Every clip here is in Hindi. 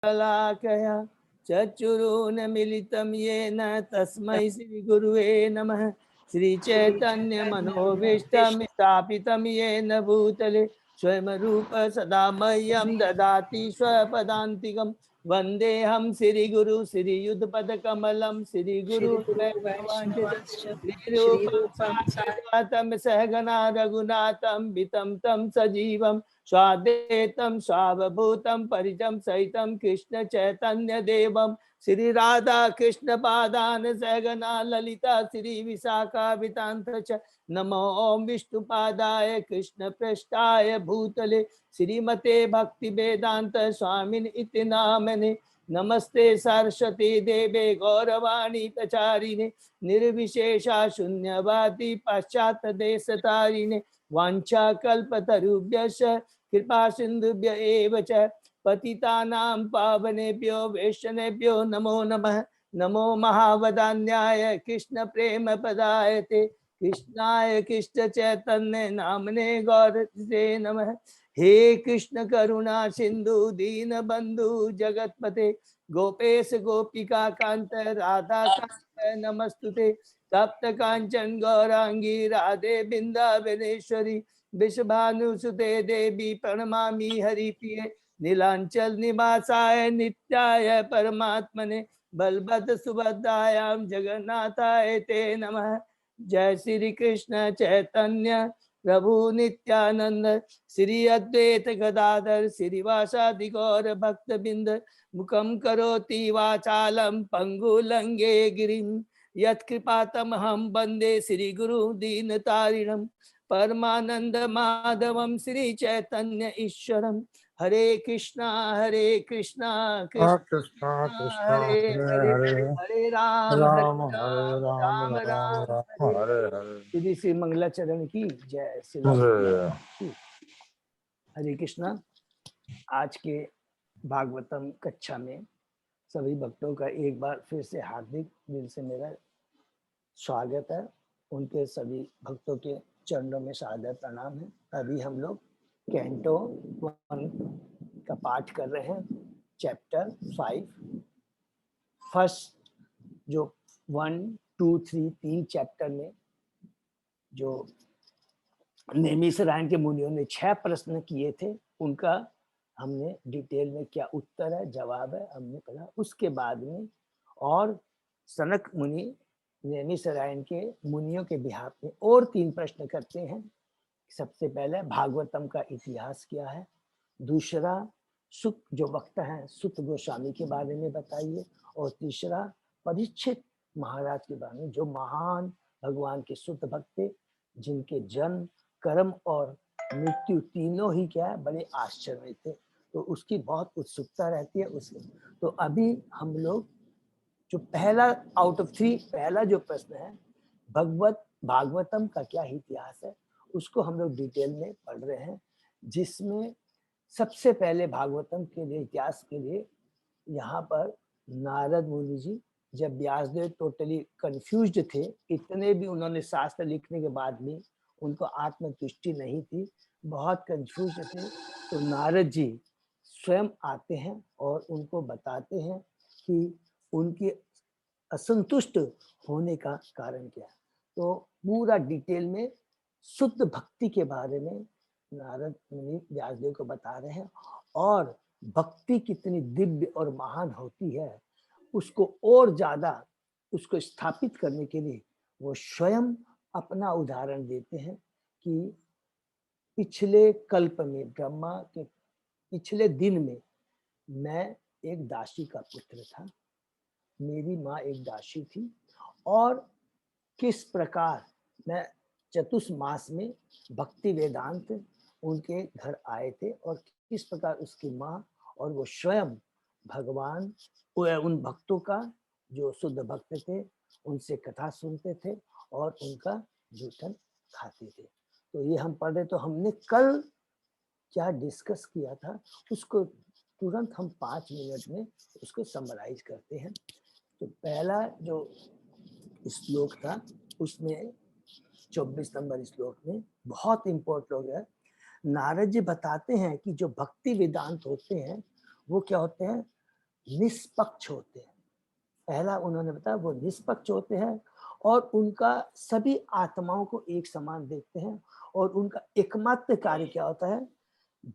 कलाकया चक्षुरुन्मीलितं येन तस्मै श्रीगुरुवे नमः। श्रीचैतन्यमनोभीष्टं स्थापितं येन भूतले स्वयं रूप सदा मह्यं ददाति स्वपदान्तिकं। वन्देऽहं श्रीगुरु श्रीयुतपदकमलं श्रीगुरु श्रीरूपं साग्रजातं सहगना रघुनाथं वितं तं सजीवं स्वाद्वैतं सावभूतं परिजं सहितं कृष्ण चैतन्य देवं श्री राधा कृष्ण पादान सहगना ललिता श्री विशाखावितांत च। नमो ओम विष्णुपादाय कृष्ण पृष्ठाय भूतले श्रीमते भक्ति वेदांत स्वामिन इति नामने। नमस्ते सरस्वती देवे गौरवाणी प्रचारिणे निर्विशेषा शून्यवादी पाश्चात देश तारिणे वांछा कल्पतरुभ्यश्च कृपा सिंधुभ्य एव च पतितानां पावनेभ्यो वैष्णवेभ्यो नमो नमः। नमो महावदान्याय कृष्ण प्रेम पदायते कृष्णाय कृष्ण चैतन्य नामने गौरते नमः। हे कृष्ण करुणा सिंधु दीन बंधु जगतपते गोपेश गोपिका कांत राधा कांत नमस्तुते। तप्त कांचन गौरांगी राधे बिंदावनेश्वरी विश्वभानुसुते देवी प्रणमामि हरिप्रिये। नीलांचल निवासाय नित्याय परमात्मने बलभद्र सुभद्रायां जगन्नाथाय ते नमः। जय श्री कृष्ण चैतन्य प्रभु नित्यानंद श्री अद्वैत गदाधर श्रीवासादि गौर भक्त बिंद मुखम करोति वाचालम पंगुलंगे गिरिम यत्कृपातमहं वंदे श्री गुरु दीनतारिणम परमानंद माधवम श्री चैतन्य ईश्वरम। हरे कृष्णा कृष्णा कृष्णा कृष्णा हरे हरे हरे हरे हरे राम राम हरे राम राम राम राम राम हरे हरे हरे। श्री श्री मंगलाचरण की जय श्री हरे की। हरे कृष्णा। आज के भागवतम कक्षा में सभी भक्तों का एक बार फिर से हार्दिक दिल से मेरा स्वागत है। उनके सभी भक्तों के चरणों में सादर प्रणाम है। अभी हम लोग कैंटो 1 का पाठ कर रहे हैं, चैप्टर 5। फर्स्ट जो 1, 2, 3 तीन चैप्टर में जो नेमिषारण्य के मुनियों ने 6 प्रश्न किए थे, उनका हमने डिटेल में क्या उत्तर है, जवाब है, हमने पढ़ा। उसके बाद में और सनक मुनि नेमिषारण्य के मुनियों के बिहाफ में और 3 प्रश्न करते हैं। सबसे पहले भागवतम का इतिहास क्या है, दूसरा सुत जो वक्ता है सुत गोस्वामी के बारे में बताइए, और तीसरा परीक्षित महाराज के बारे में जो महान भगवान के सुत भक्त थे, जिनके जन्म कर्म और मृत्यु तीनों ही क्या है बड़े आश्चर्य थे। तो उसकी बहुत उत्सुकता रहती है उसमें। तो अभी हम लोग जो पहला आउट ऑफ 3 पहला जो प्रश्न है भागवतम का क्या इतिहास है, उसको हम लोग डिटेल में पढ़ रहे हैं। जिसमें सबसे पहले भागवतम के लिए इतिहास के लिए यहाँ पर नारद मुनि जी, जब व्यासदेव टोटली कंफ्यूज्ड थे, इतने भी उन्होंने शास्त्र लिखने के बाद भी उनको आत्मतुष्टि नहीं थी, बहुत कंफ्यूज थे। तो नारद जी स्वयं आते हैं और उनको बताते हैं कि उनकी असंतुष्ट होने का कारण क्या है। तो पूरा डिटेल में शुद्ध भक्ति के बारे में नारद मुनि व्यासदेव को बता रहे हैं, और भक्ति कितनी दिव्य और महान होती है उसको और ज्यादा उसको स्थापित करने के लिए वो स्वयं अपना उदाहरण देते हैं कि पिछले कल्प में ब्रह्मा के पिछले दिन में मैं एक दासी का पुत्र था, मेरी माँ एक दासी थी, और किस प्रकार मैं चतुर्मास में भक्ति वेदांत उनके घर आए थे, और किस प्रकार उसकी माँ और वो स्वयं भगवान उन भक्तों का जो शुद्ध भक्त थे उनसे कथा सुनते थे और उनका जूठन खाते थे। तो ये हम पढ़ रहे, तो हमने कल क्या डिस्कस किया था उसको तुरंत हम 5 मिनट में उसको समराइज करते हैं। तो पहला जो श्लोक था उसमें 24 नंबर श्लोक में बहुत इंपॉर्टेंट हो गया। नारद जी बताते हैं कि जो भक्ति वेदांत होते हैं वो क्या होते हैं, निष्पक्ष होते हैं। पहला उन्होंने बताया वो निष्पक्ष होते हैं और उनका सभी आत्माओं को एक समान देखते हैं और उनका एकमात्र कार्य क्या होता है,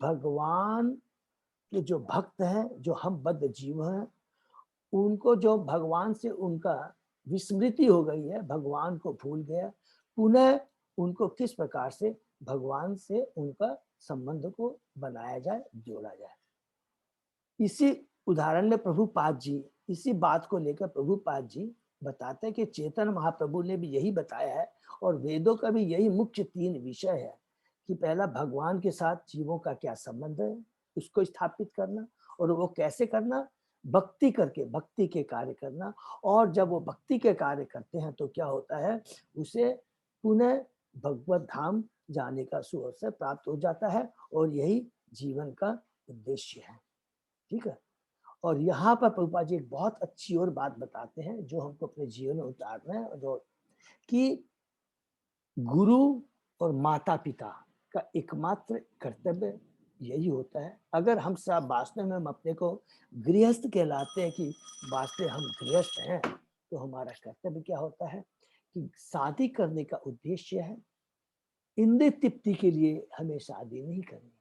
भगवान के जो भक्त हैं, जो हम बद्ध जीव हैं, उनको जो भगवान से उनका विस्मृति हो गई है, भगवान को भूल गया, पुनः उनको किस प्रकार से भगवान से उनका संबंध को बनाया जाए, जोड़ा जाए। इसी उदाहरण में प्रभुपाद जी, इसी बात को लेकर प्रभुपाद जी बताते हैं कि चेतन महाप्रभु ने भी यही बताया है और वेदों का भी यही मुख्य 3 विषय है कि पहला भगवान के साथ जीवों का क्या संबंध है, उसको स्थापित करना, और वो कैसे करना, भक्ति करके, भक्ति के कार्य करना। और जब वो भक्ति के कार्य करते हैं तो क्या होता है, उसे पुनः भगवत धाम जाने का सुअवसर प्राप्त हो जाता है और यही जीवन का उद्देश्य है। ठीक है। और यहाँ पर प्रभुपाद जी एक बहुत अच्छी और बात बताते हैं जो हमको अपने जीवन में उतारना है, जो कि गुरु और माता पिता का एकमात्र कर्तव्य यही होता है। अगर हम सब वास्तव में हम अपने को गृहस्थ कहलाते हैं कि वास्तव हम गृहस्थ हैं, तो हमारा कर्तव्य क्या होता है कि शादी करने का उद्देश्य है इंद्रिय तृप्ति के लिए, हमें शादी नहीं करनी,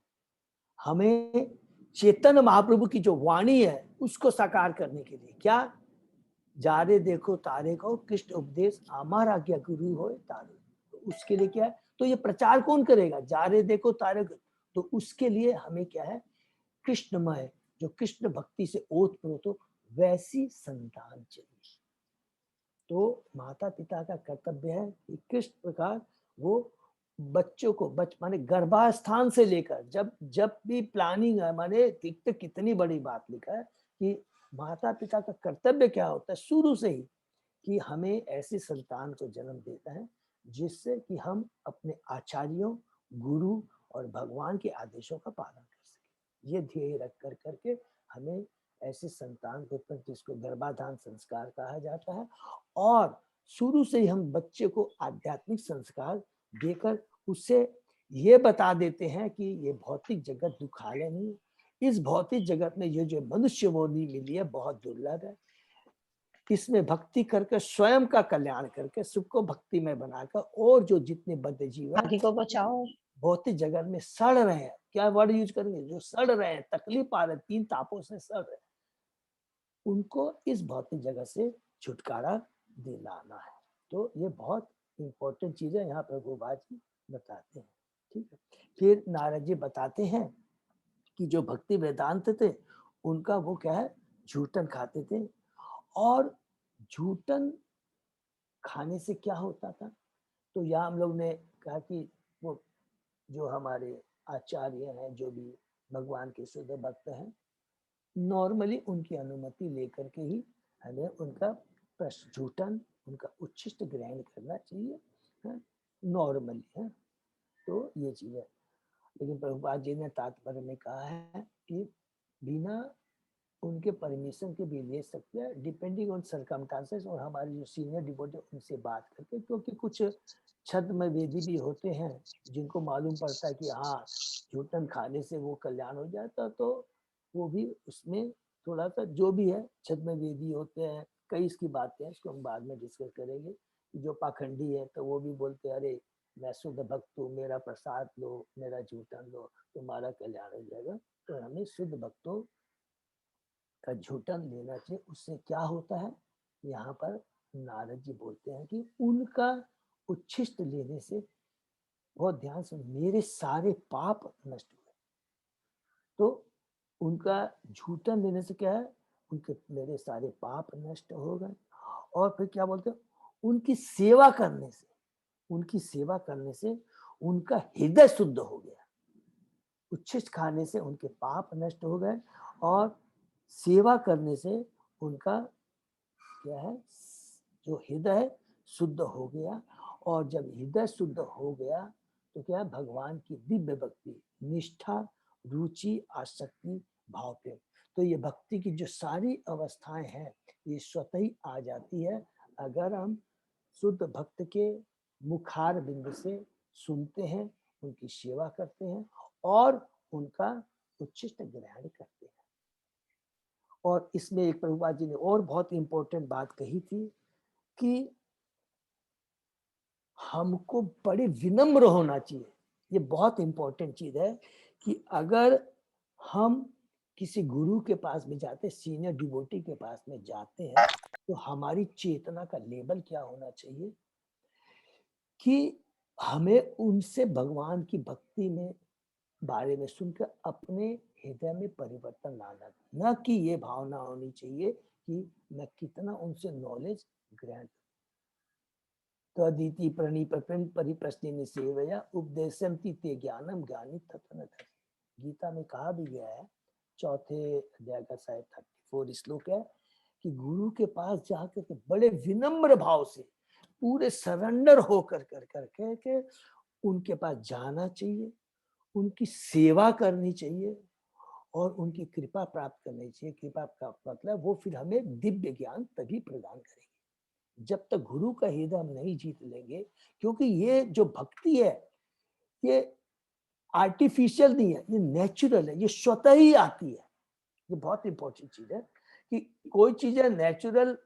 हमें चेतन महाप्रभु की जो वाणी है उसको साकार करने के लिए। क्या, जारे देखो तारे को कृष्ण उपदेश हमारा क्या गुरु हो तारे, तो उसके लिए क्या है, तो ये प्रचार कौन करेगा, जारे देखो तारे को, तो उसके लिए हमें क्या है, कृष्णमय, जो कृष्ण भक्ति से ओतप्रोत हो वैसी संतान चाहिए। तो माता पिता का कर्तव्य है कि किस प्रकार वो बच्चों को माने गर्भास्थान से लेकर जब भी प्लानिंग है, माने कितनी बड़ी बात लिखा है कि माता पिता का कर्तव्य क्या होता है शुरू से ही, कि हमें ऐसी संतान को जन्म देता है जिससे कि हम अपने आचार्यों, गुरु और भगवान के आदेशों का पालन कर सके। ये ध्येय रख कर करके हमें ऐसी संतान को उत्पन्न, जिसको गर्भाधान संस्कार कहा जाता है, और शुरू से ही हम बच्चे को आध्यात्मिक संस्कार देकर उससे ये बता देते हैं कि ये भौतिक जगत दुखालय नहीं, इस भौतिक जगत में ये जो मनुष्य बोली मिली है बहुत दुर्लभ है, इसमें भक्ति करके स्वयं का कल्याण करके सबको भक्ति में बनाकर, और जो जितने बद्ध जीव हैं बाकी को बचाओ। भौतिक जगत में सड़ रहे हैं, क्या वर्ड यूज करेंगे, जो सड़ रहे हैं, तकलीफ आ रहे हैं, 3 तापों से सड़ रहे हैं, उनको इस भौतिक जगत से छुटकारा दिलाना है। तो ये बहुत इंपॉर्टेंट चीज है, यहाँ प्रभुपाद जी बताते हैं। ठीक है। फिर नारद जी बताते हैं कि जो भक्ति वेदांत थे उनका वो क्या है, झूठन खाते थे, और झूठन खाने से क्या होता था, तो यहाँ हम लोग ने कहा कि वो जो हमारे आचार्य हैं, जो भी भगवान के शुद्ध भक्त हैं, नॉर्मली उनकी अनुमति लेकर के ही हमें उनका प्रस्फुटन, उनका उच्छिष्ट ग्रहण करना चाहिए, है नॉर्मली है। तो ये चीज है, लेकिन प्रभुपाद जी ने तात्पर्य में कहा है कि बिना उनके परमिशन के भी ले सकते हैं, डिपेंडिंग ऑन सर्कमस्टांसेस, और हमारे जो सीनियर डिवोटी उनसे बात करके, क्योंकि कुछ छद्म वेदी भी होते हैं जिनको मालूम पड़ता है कि हाँ झूठन खाने से वो कल्याण हो जाता, तो वो भी उसमें थोड़ा सा जो भी है, छद्म वेदी होते हैं, कई इसकी बातें हैं, इसको हम बाद में डिस्कस करेंगे। जो पाखंडी है तो वो भी बोलते हैं अरे मैं शुद्ध भक्त हूँ, मेरा प्रसाद लो, मेरा झूठन लो, तुम्हारा कल्याण हो जाएगा। तो हमें शुद्ध भक्तों का झूठन लेना चाहिए। उससे क्या होता है, यहाँ पर नारद जी बोलते हैं कि उनका उच्छिष्ट लेने से, बहुत ध्यान से, मेरे सारे पाप नष्ट हुए। तो उनका झूठन लेने से क्या है, उनके मेरे सारे पाप नष्ट हो गए। और फिर क्या बोलते हैं, उनकी सेवा करने से, उनकी सेवा करने से उनका हृदय शुद्ध हो गया। उच्छिष्ट खाने से उनके पाप नष्ट हो गए और सेवा करने से उनका क्या है, जो हृदय है शुद्ध हो गया। और जब हृदय शुद्ध हो गया तो क्या है, भगवान की दिव्य भक्ति, निष्ठा, रुचि, आसक्ति, भाव प्रेम, तो ये भक्ति की जो सारी अवस्थाएं हैं ये स्वतः ही आ जाती है अगर हम शुद्ध भक्त के मुखार बिंद से सुनते हैं, उनकी सेवा करते हैं और उनका उच्छिष्ट ग्रहण करते हैं। और इसमें एक प्रभुपाद जी ने और बहुत इंपॉर्टेंट बात कही थी कि हमको बड़े विनम्र होना चाहिए। ये बहुत इंपॉर्टेंट चीज है कि अगर हम किसी गुरु के पास में जाते, सीनियर डिवोटी के पास में जाते हैं, तो हमारी चेतना का लेवल क्या होना चाहिए कि हमें उनसे भगवान की भक्ति में बारे में सुनकर अपने हृदय में परिवर्तन लाना, न कि ये भावना होनी चाहिए कि मैं कितना उनसे नॉलेज ग्रहण। तदिति प्रणिपन परिप्रश्न सेवया उपदेशम ते ज्ञानम ज्ञानी तत्न। गीता में कहा भी गया है, चौथे अध्याय का शायद 34 श्लोक है कि गुरु के पास जाकर के बड़े विनम्र भाव से पूरे सरेंडर होकर कर करके के उनके पास जाना चाहिए, उनकी सेवा करनी चाहिए और उनकी कृपा प्राप्त करनी चाहिए। कृपा का मतलब वो फिर हमें दिव्य ज्ञान तभी प्रदान करेंगे जब तक गुरु का हृदय हम नहीं जीत लेंगे, क्योंकि ये जो भक्ति है ये आर्टिफिशियल नहीं है, ये नेचुरल है, ये स्वतः ही आती है। ये बहुत इंपॉर्टेंट चीज है कि कोई चीज है नेचुरल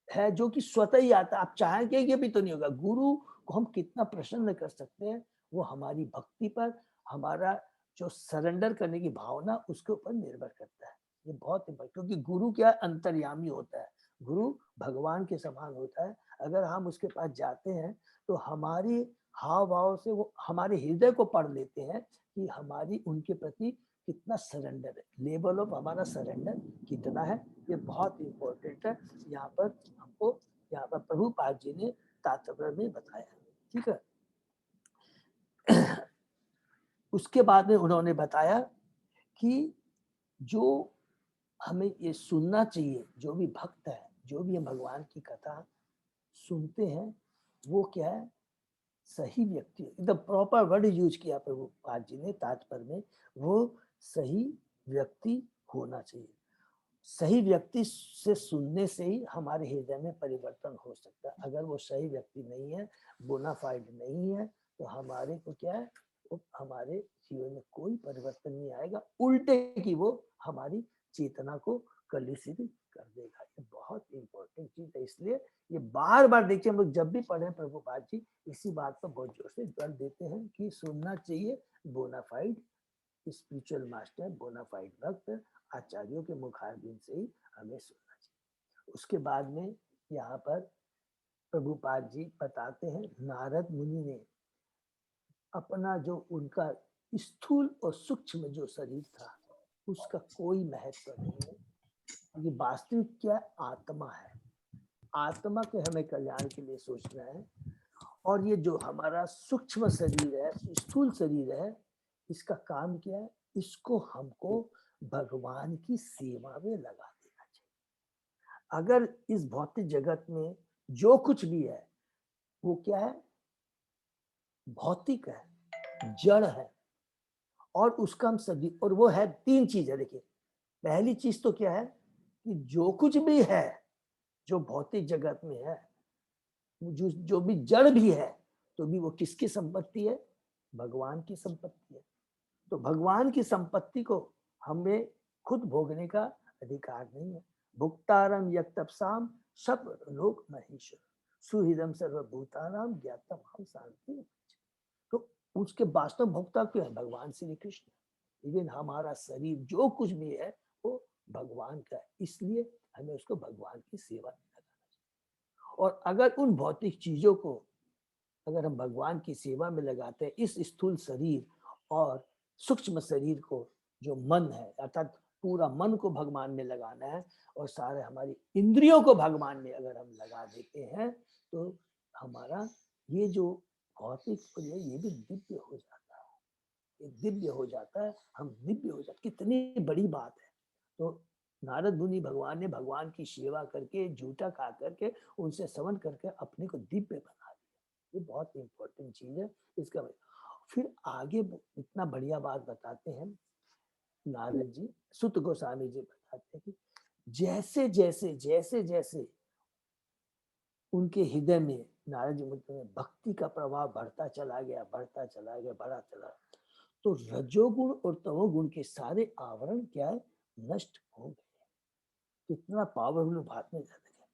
है जो कि स्वतः ही आता है, आप चाहेंगे ये भी तो नहीं होगा। गुरु को हम कितना प्रसन्न कर सकते हैं वो हमारी भक्ति पर, हमारा जो सरेंडर करने की भावना उसके ऊपर निर्भर करता है। ये बहुत इंपॉर्टेंट, क्योंकि गुरु क्या अंतर्यामी होता है, गुरु भगवान के समान होता है। अगर हम उसके पास जाते हैं तो हमारी हाव भाव से वो हमारे हृदय को पढ़ लेते हैं कि हमारी उनके प्रति कितना सरेंडर है, लेवल ऑफ हमारा सरेंडर कितना है। ये बहुत इंपॉर्टेंट है। यहाँ पर हमको, यहाँ पर प्रभुपाद जी ने तात्पर्य में बताया, ठीक है। उसके बाद में उन्होंने बताया कि जो हमें ये सुनना चाहिए, जो भी भक्त है, जो भी हम भगवान की कथा सुनते हैं, वो क्या है, सही व्यक्ति, एकदम प्रॉपर वर्ड यूज किया प्रभुपाद जी ने तात्पर्य में, वो सही व्यक्ति होना चाहिए। सही व्यक्ति से सुनने से ही हमारे हृदय में परिवर्तन हो सकता है। अगर वो सही व्यक्ति नहीं है, बोनाफाइड नहीं है, तो हमारे को क्या है, वो हमारे जीवन में कोई परिवर्तन नहीं आएगा, उल्टे की वो हमारी चेतना को कलुषित कर देगा। ये बहुत इंपॉर्टेंट चीज है। इसलिए ये बार बार देखिए, हम लोग जब भी पढ़े प्रभुपाद जी इसी बात पर बहुत जोर से बल देते हैं कि सुनना चाहिए बोनाफाइड स्पिरिचुअल मास्टर, बोनाफाइड भक्त, आचार्यों के मुखारबिंद से ही हमें सुनना चाहिए। उसके बाद में यहाँ पर प्रभुपाद जी बताते हैं, नारद मुनि ने अपना जो उनका स्थूल और सूक्ष्म जो शरीर था उसका कोई महत्व नहीं है, क्योंकि वास्तविक क्या आत्मा है। आत्मा के हमें कल्याण के लिए सोचना है। और ये जो हमारा सूक्ष्म शरीर है, स्थूल शरीर है, इसका काम क्या है, इसको हमको भगवान की सेवा में लगा देना चाहिए। अगर इस भौतिक जगत में जो कुछ भी है वो क्या है, भौतिक है, जड़ है, और उसका हम सभी, और वो है तीन चीजें। देखिए, पहली चीज तो क्या है कि जो कुछ भी है जो भौतिक जगत में है, जो भी जड़ भी है, तो भी वो किसकी संपत्ति है, भगवान की संपत्ति है। तो भगवान की संपत्ति को हमें खुद भोगने का अधिकार नहीं है। भुक्तारम यक्तपसाम सब लोक महेश्वर सुहृदम सर्वभूतानाम ज्ञातम हम शांति। तो उसके वास्तव भोक्ता क्यों है, भगवान श्री कृष्ण। इवन हमारा शरीर जो कुछ भी है वो भगवान का है, इसलिए हमें उसको भगवान की सेवा में लगाना चाहिए। और अगर उन भौतिक चीजों को अगर हम भगवान की सेवा में लगाते हैं, इस स्थूल शरीर और सूक्ष्म शरीर को, जो मन है, अर्थात पूरा मन को भगवान में लगाना है और सारे हमारी इंद्रियों को भगवान में अगर हम लगा देते हैं, तो हमारा ये जो भौतिक है ये भी दिव्य हो जाता है। ये दिव्य हो जाता है, हम दिव्य हो जाते, कितनी बड़ी बात है। तो नारद मुनि भगवान ने भगवान की सेवा करके, झूठा खा करके, उनसे श्रवण करके अपने को दिव्य बना दिया। ये बहुत इंपॉर्टेंट चीज है। इसका फिर आगे इतना बढ़िया बात बताते हैं नारद जी, सुत गोस्वामी जी बताते हैं कि जैसे जैसे जैसे जैसे उनके हृदय में, नारद जी में भक्ति का प्रभाव बढ़ता चला गया, बढ़ता चला गया, बढ़ा चला, तो रजोगुण और तमोगुण के सारे आवरण क्या है, नष्ट हो गए। कितना पावरफुल भागने जाते हैं,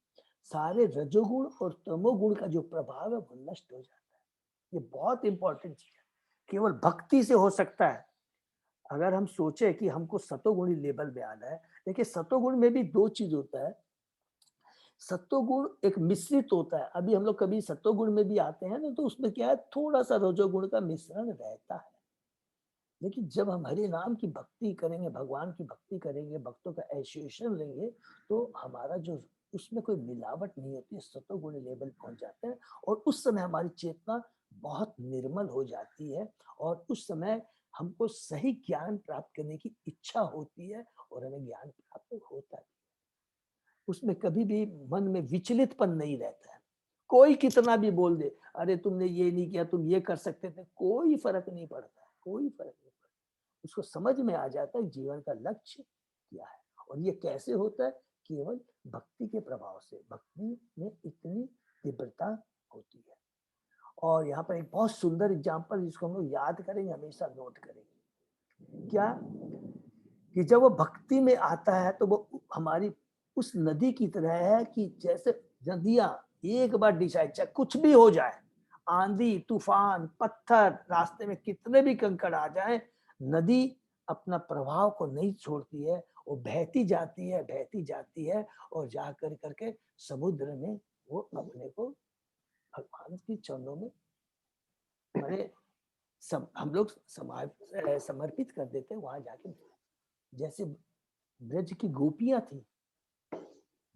सारे रजोगुण और तमोगुण का जो प्रभाव है वो नष्ट हो जाता है। ये बहुत इंपॉर्टेंट चीज है, केवल भक्ति से हो सकता है। अगर हम सोचे कि हमको सतोगुणी लेवल में आना है, देखिए सतोगुण में भी दो चीज होता है। सत्वगुण एक मिश्रित होता है, अभी हम लोग कभी सत्वगुण में भी आते हैं ना, तो उसमें क्या है, थोड़ा सा रजोगुण का मिश्रण रहता है। लेकिन जब हम हरि नाम की भक्ति करेंगे, भगवान की भक्ति करेंगे, भक्तों का एसोसिएशन लेंगे, तो हमारा जो उसमें कोई मिलावट नहीं होती है, सतोगुण लेवल पहुंच जाते हैं। और उस समय हमारी चेतना बहुत निर्मल हो जाती है, और उस समय हमको सही ज्ञान प्राप्त करने की इच्छा होती है, और हमें ज्ञान प्राप्त होता है। उसमें कभी भी मन में विचलितपन नहीं रहता है। कोई कितना भी बोल दे, अरे तुमने ये नहीं किया, तुम ये कर सकते थे, कोई फर्क नहीं पड़ता है, कोई फर्क नहीं पड़ता। उसको समझ में आ जाता है जीवन का लक्ष्य क्या है, और ये कैसे होता है, केवल भक्ति के प्रभाव से। भक्ति में इतनी तीव्रता होती है। और यहाँ पर एक बहुत सुंदर एग्जाम्पल जिसको हम लोग याद करेंगे, हमेशा नोट करेंगे, क्या कि जब वो भक्ति में आता है तो वो हमारी उस नदी की तरह है कि जैसे नदियां एक बार डिसाइड, चाहे कुछ भी हो जाए, आंधी तूफान पत्थर रास्ते में कितने भी कंकड़ आ जाए, नदी अपना प्रभाव को नहीं छोड़ती है, वो बहती जाती है, बहती जाती है, और जा कर करके समुद्र में वो अपने को भगवान के चरणों में माने हम लोग समर्पित कर देते हैं वहां जाके। जैसे ब्रज की गोपियां थी,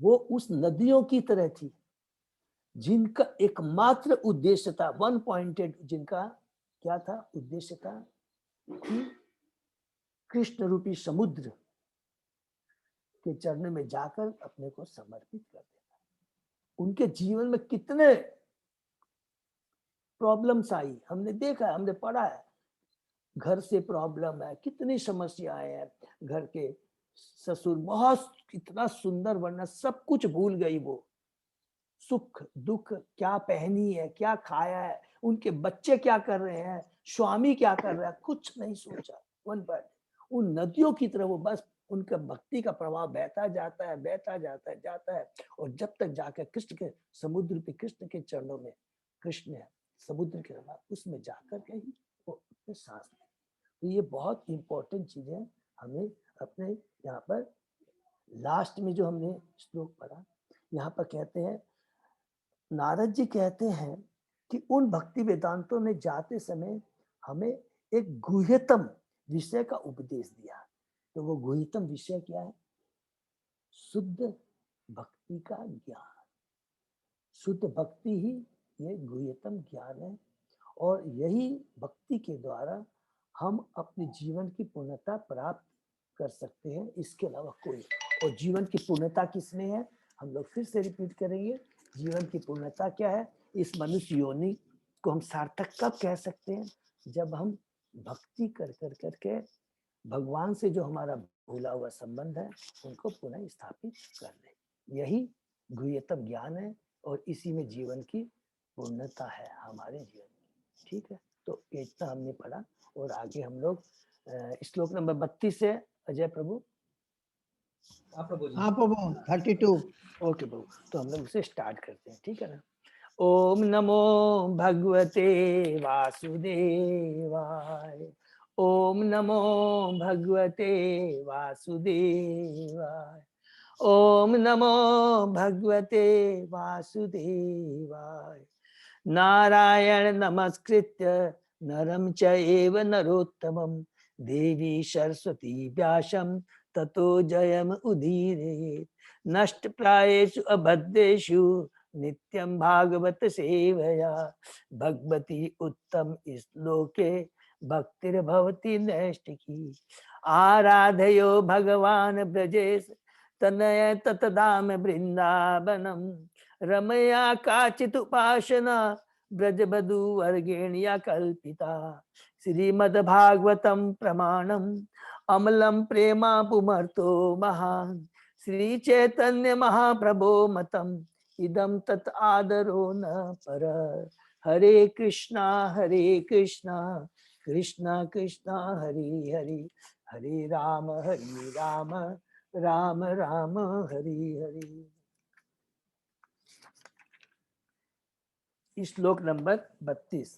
वो उस नदियों की तरह थी जिनका एकमात्र उद्देश्य था, वन पॉइंटेड, जिनका क्या था उद्देश्य था कि कृष्ण रूपी समुद्र के चरण में जाकर अपने को समर्पित कर देना। उनके जीवन में कितने प्रॉब्लम्स आई, हमने देखा है, हमने पढ़ा है। घर से प्रॉब्लम है, कितनी समस्याएं हैं, घर के ससुर बहुत इतना सुंदर वरना सब कुछ भूल गई वो, सुख दुख, क्या पहनी है, क्या खाया है, उनके बच्चे क्या कर रहे हैं, स्वामी क्या कर रहा है, कुछ नहीं सोचा। वन पर उन नदियों की तरह वो बस उनका भक्ति का प्रभाव बहता जाता है, बहता जाता है, जाता है, और जब तक जाकर कृष्ण के समुद्र पे, कृष्ण के चरणों में, कृष्ण है समुद्र के अलावा, उसमें जाकर के ही वो अपने सांस लेते। तो ये बहुत इंपॉर्टेंट चीज है। हमें अपने यहाँ पर लास्ट में जो हमने श्लोक पढ़ा, यहाँ पर कहते हैं, नारद जी कहते हैं कि उन भक्ति वेदांतों ने जाते समय हमें एक गुह्यतम विषय का उपदेश दिया। तो वो गुह्यतम विषय क्या है, शुद्ध भक्ति का ज्ञान। शुद्ध भक्ति ही ये गुह्यतम ज्ञान है, और यही भक्ति के द्वारा हम अपने जीवन की पूर्णता प्राप्त कर सकते हैं, इसके अलावा कोई। और जीवन की पूर्णता किसमें है, हम लोग फिर से रिपीट करेंगे, जीवन की पूर्णता क्या है, इस मनुष्य योनि को हम सार्थक कब कह सकते हैं, जब हम भक्ति कर कर करके भगवान से जो हमारा भूला हुआ संबंध है उनको पुनः स्थापित कर दे। यही गुह्यतम ज्ञान है, और इसी में जीवन की पूर्णता है हमारे जीवन की। ठीक है, तो इतना हमने पढ़ा, और आगे हम लोग श्लोक नंबर 32 से अजय प्रभु। हाँ प्रभु जी। हाँ प्रभु 32। ओके प्रभु, तो हम लोग उसे स्टार्ट करते हैं, ठीक है ना। ओम नमो भगवते वासुदेवाय, ओम नमो भगवते वासुदेवाय, ओम नमो भगवते वासुदेवाय। नारायण नमस्कृत्य नरं चैव नरोत्तमं, देवी सरस्वती व्यासं ततो जयम उदीरयेत्। नष्टप्रायेषु अभद्रेषु नित्यं भागवत सेवया, भगवती उत्तम श्लोके भक्तिर्भवति नैष्टिकी। आराधयो भगवान ब्रजेश तनय ततदाम वृंदावनम, रमया काचित् उपासना ब्रजबधू वर्गेण्या कल्पिता। श्रीमद्भागवतं प्रमाणम् अमलं प्रेमा पुमर्तो महान्, श्री चैतन्य महाप्रभो मतम् इदं तत् आदरो न पर। हरे कृष्णा कृष्णा कृष्णा हरे हरे, हरे राम राम राम हरि हरि। श्लोक नंबर 32।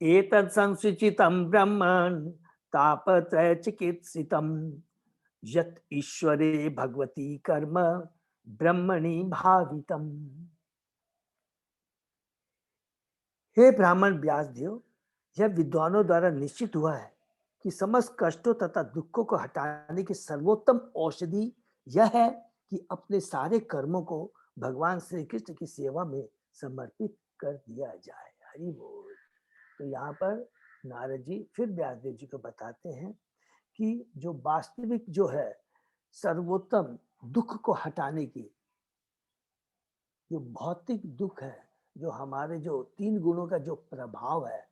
एतत् संसूचितं ब्रह्मन् तापत्रय चिकित्सितं यत् ईश्वरे भगवती कर्म ब्रह्मणि भावितम्। हे ब्राह्मण व्यास देव, यह विद्वानों द्वारा निश्चित हुआ है कि समस्त कष्टों तथा दुखों को हटाने की सर्वोत्तम औषधि यह है कि अपने सारे कर्मों को भगवान श्री कृष्ण की सेवा में समर्पित कर दिया जाए। हरि बोल। तो यहाँ पर नारद जी फिर व्यासदेव जी को बताते हैं कि जो वास्तविक जो है सर्वोत्तम दुख को हटाने की, जो भौतिक दुख है, जो हमारे जो 3 गुणों का जो प्रभाव है,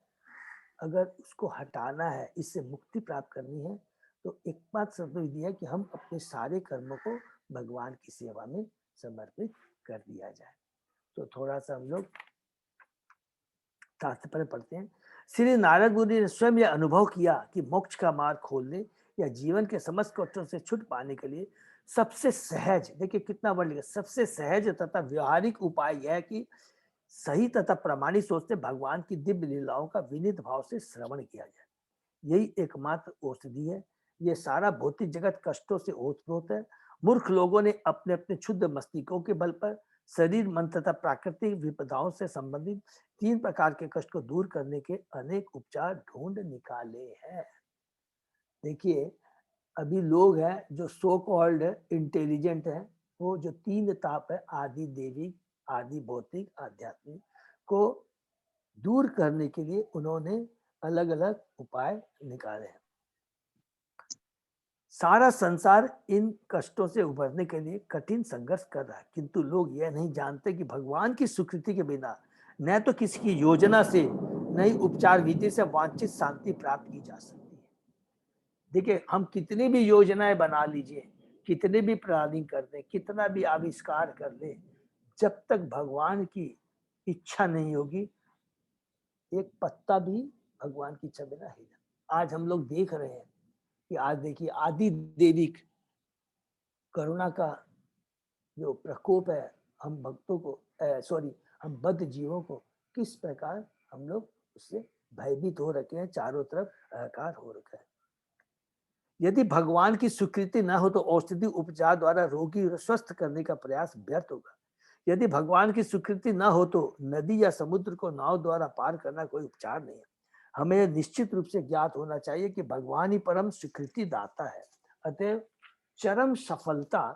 अगर उसको हटाना है, इससे मुक्ति प्राप्त करनी है, तो एक बात सर्व विधि है कि हम अपने सारे कर्मों को भगवान की सेवा में समर्पित कर दिया जाए। तो थोड़ा सा हम लोग तात्पर्य पढ़ते हैं। श्री नारद मुनि ने स्वयं यह अनुभव किया कि मोक्ष का मार्ग खोलने या जीवन के समस्त कष्टों से छुट पाने के लिए सबसे सहज, देखिए कितना वर्ड लिखा, सबसे सहज तथा व्यवहारिक उपाय यह है कि सही तथा प्रामाणिक सोच से भगवान की दिव्य लीलाओं का विनीत भाव से श्रवण किया जाए। यही एकमात्र औषधि है। ये सारा भौतिक जगत कष्टों से ओतप्रोत है। मूर्ख लोगों ने अपने अपने क्षुद्र मस्तिष्कों के बल पर शरीर, मन तथा प्राकृतिक विपदाओं से संबंधित 3 प्रकार के कष्ट को दूर करने के अनेक उपचार ढूंढ निकाले हैं। देखिए, अभी लोग हैं जो सो कॉल्ड इंटेलिजेंट हैं, वो जो 3 ताप है, आदि देविक, आदि भौतिक, आध्यात्मिक को दूर करने के लिए उन्होंने अलग अलग उपाय निकाले हैं। सारा संसार इन कष्टों से उबरने के लिए कठिन संघर्ष कर रहा है, किंतु लोग यह नहीं जानते कि भगवान की स्वीकृति के बिना न तो किसी की योजना से न ही उपचार विधि से वांछित शांति प्राप्त की जा सकती है। देखिए, हम कितनी भी योजनाएं बना लीजिए, कितने भी प्लानिंग कर दें, कितना भी आविष्कार कर ले, जब तक भगवान की इच्छा नहीं होगी, एक पत्ता भी भगवान की इच्छा बिना हिला। आज हम लोग देख रहे हैं कि आज देखिए आदि देविक करुणा का जो प्रकोप है, हम भक्तों को हम बद्ध जीवों को किस प्रकार हम लोग उससे भयभीत हो रखे हैं, चारों तरफ हाहाकार हो रखा है। यदि भगवान की स्वीकृति न हो तो औषधि उपचार द्वारा रोगी को स्वस्थ करने का प्रयास व्यर्थ होगा। यदि भगवान की स्वीकृति न हो तो नदी या समुद्र को नाव द्वारा पार करना कोई उपचार नहीं है। हमें निश्चित रूप से ज्ञात होना चाहिए कि भगवान ही परम स्वीकृति दाता है। अतः चरम सफलता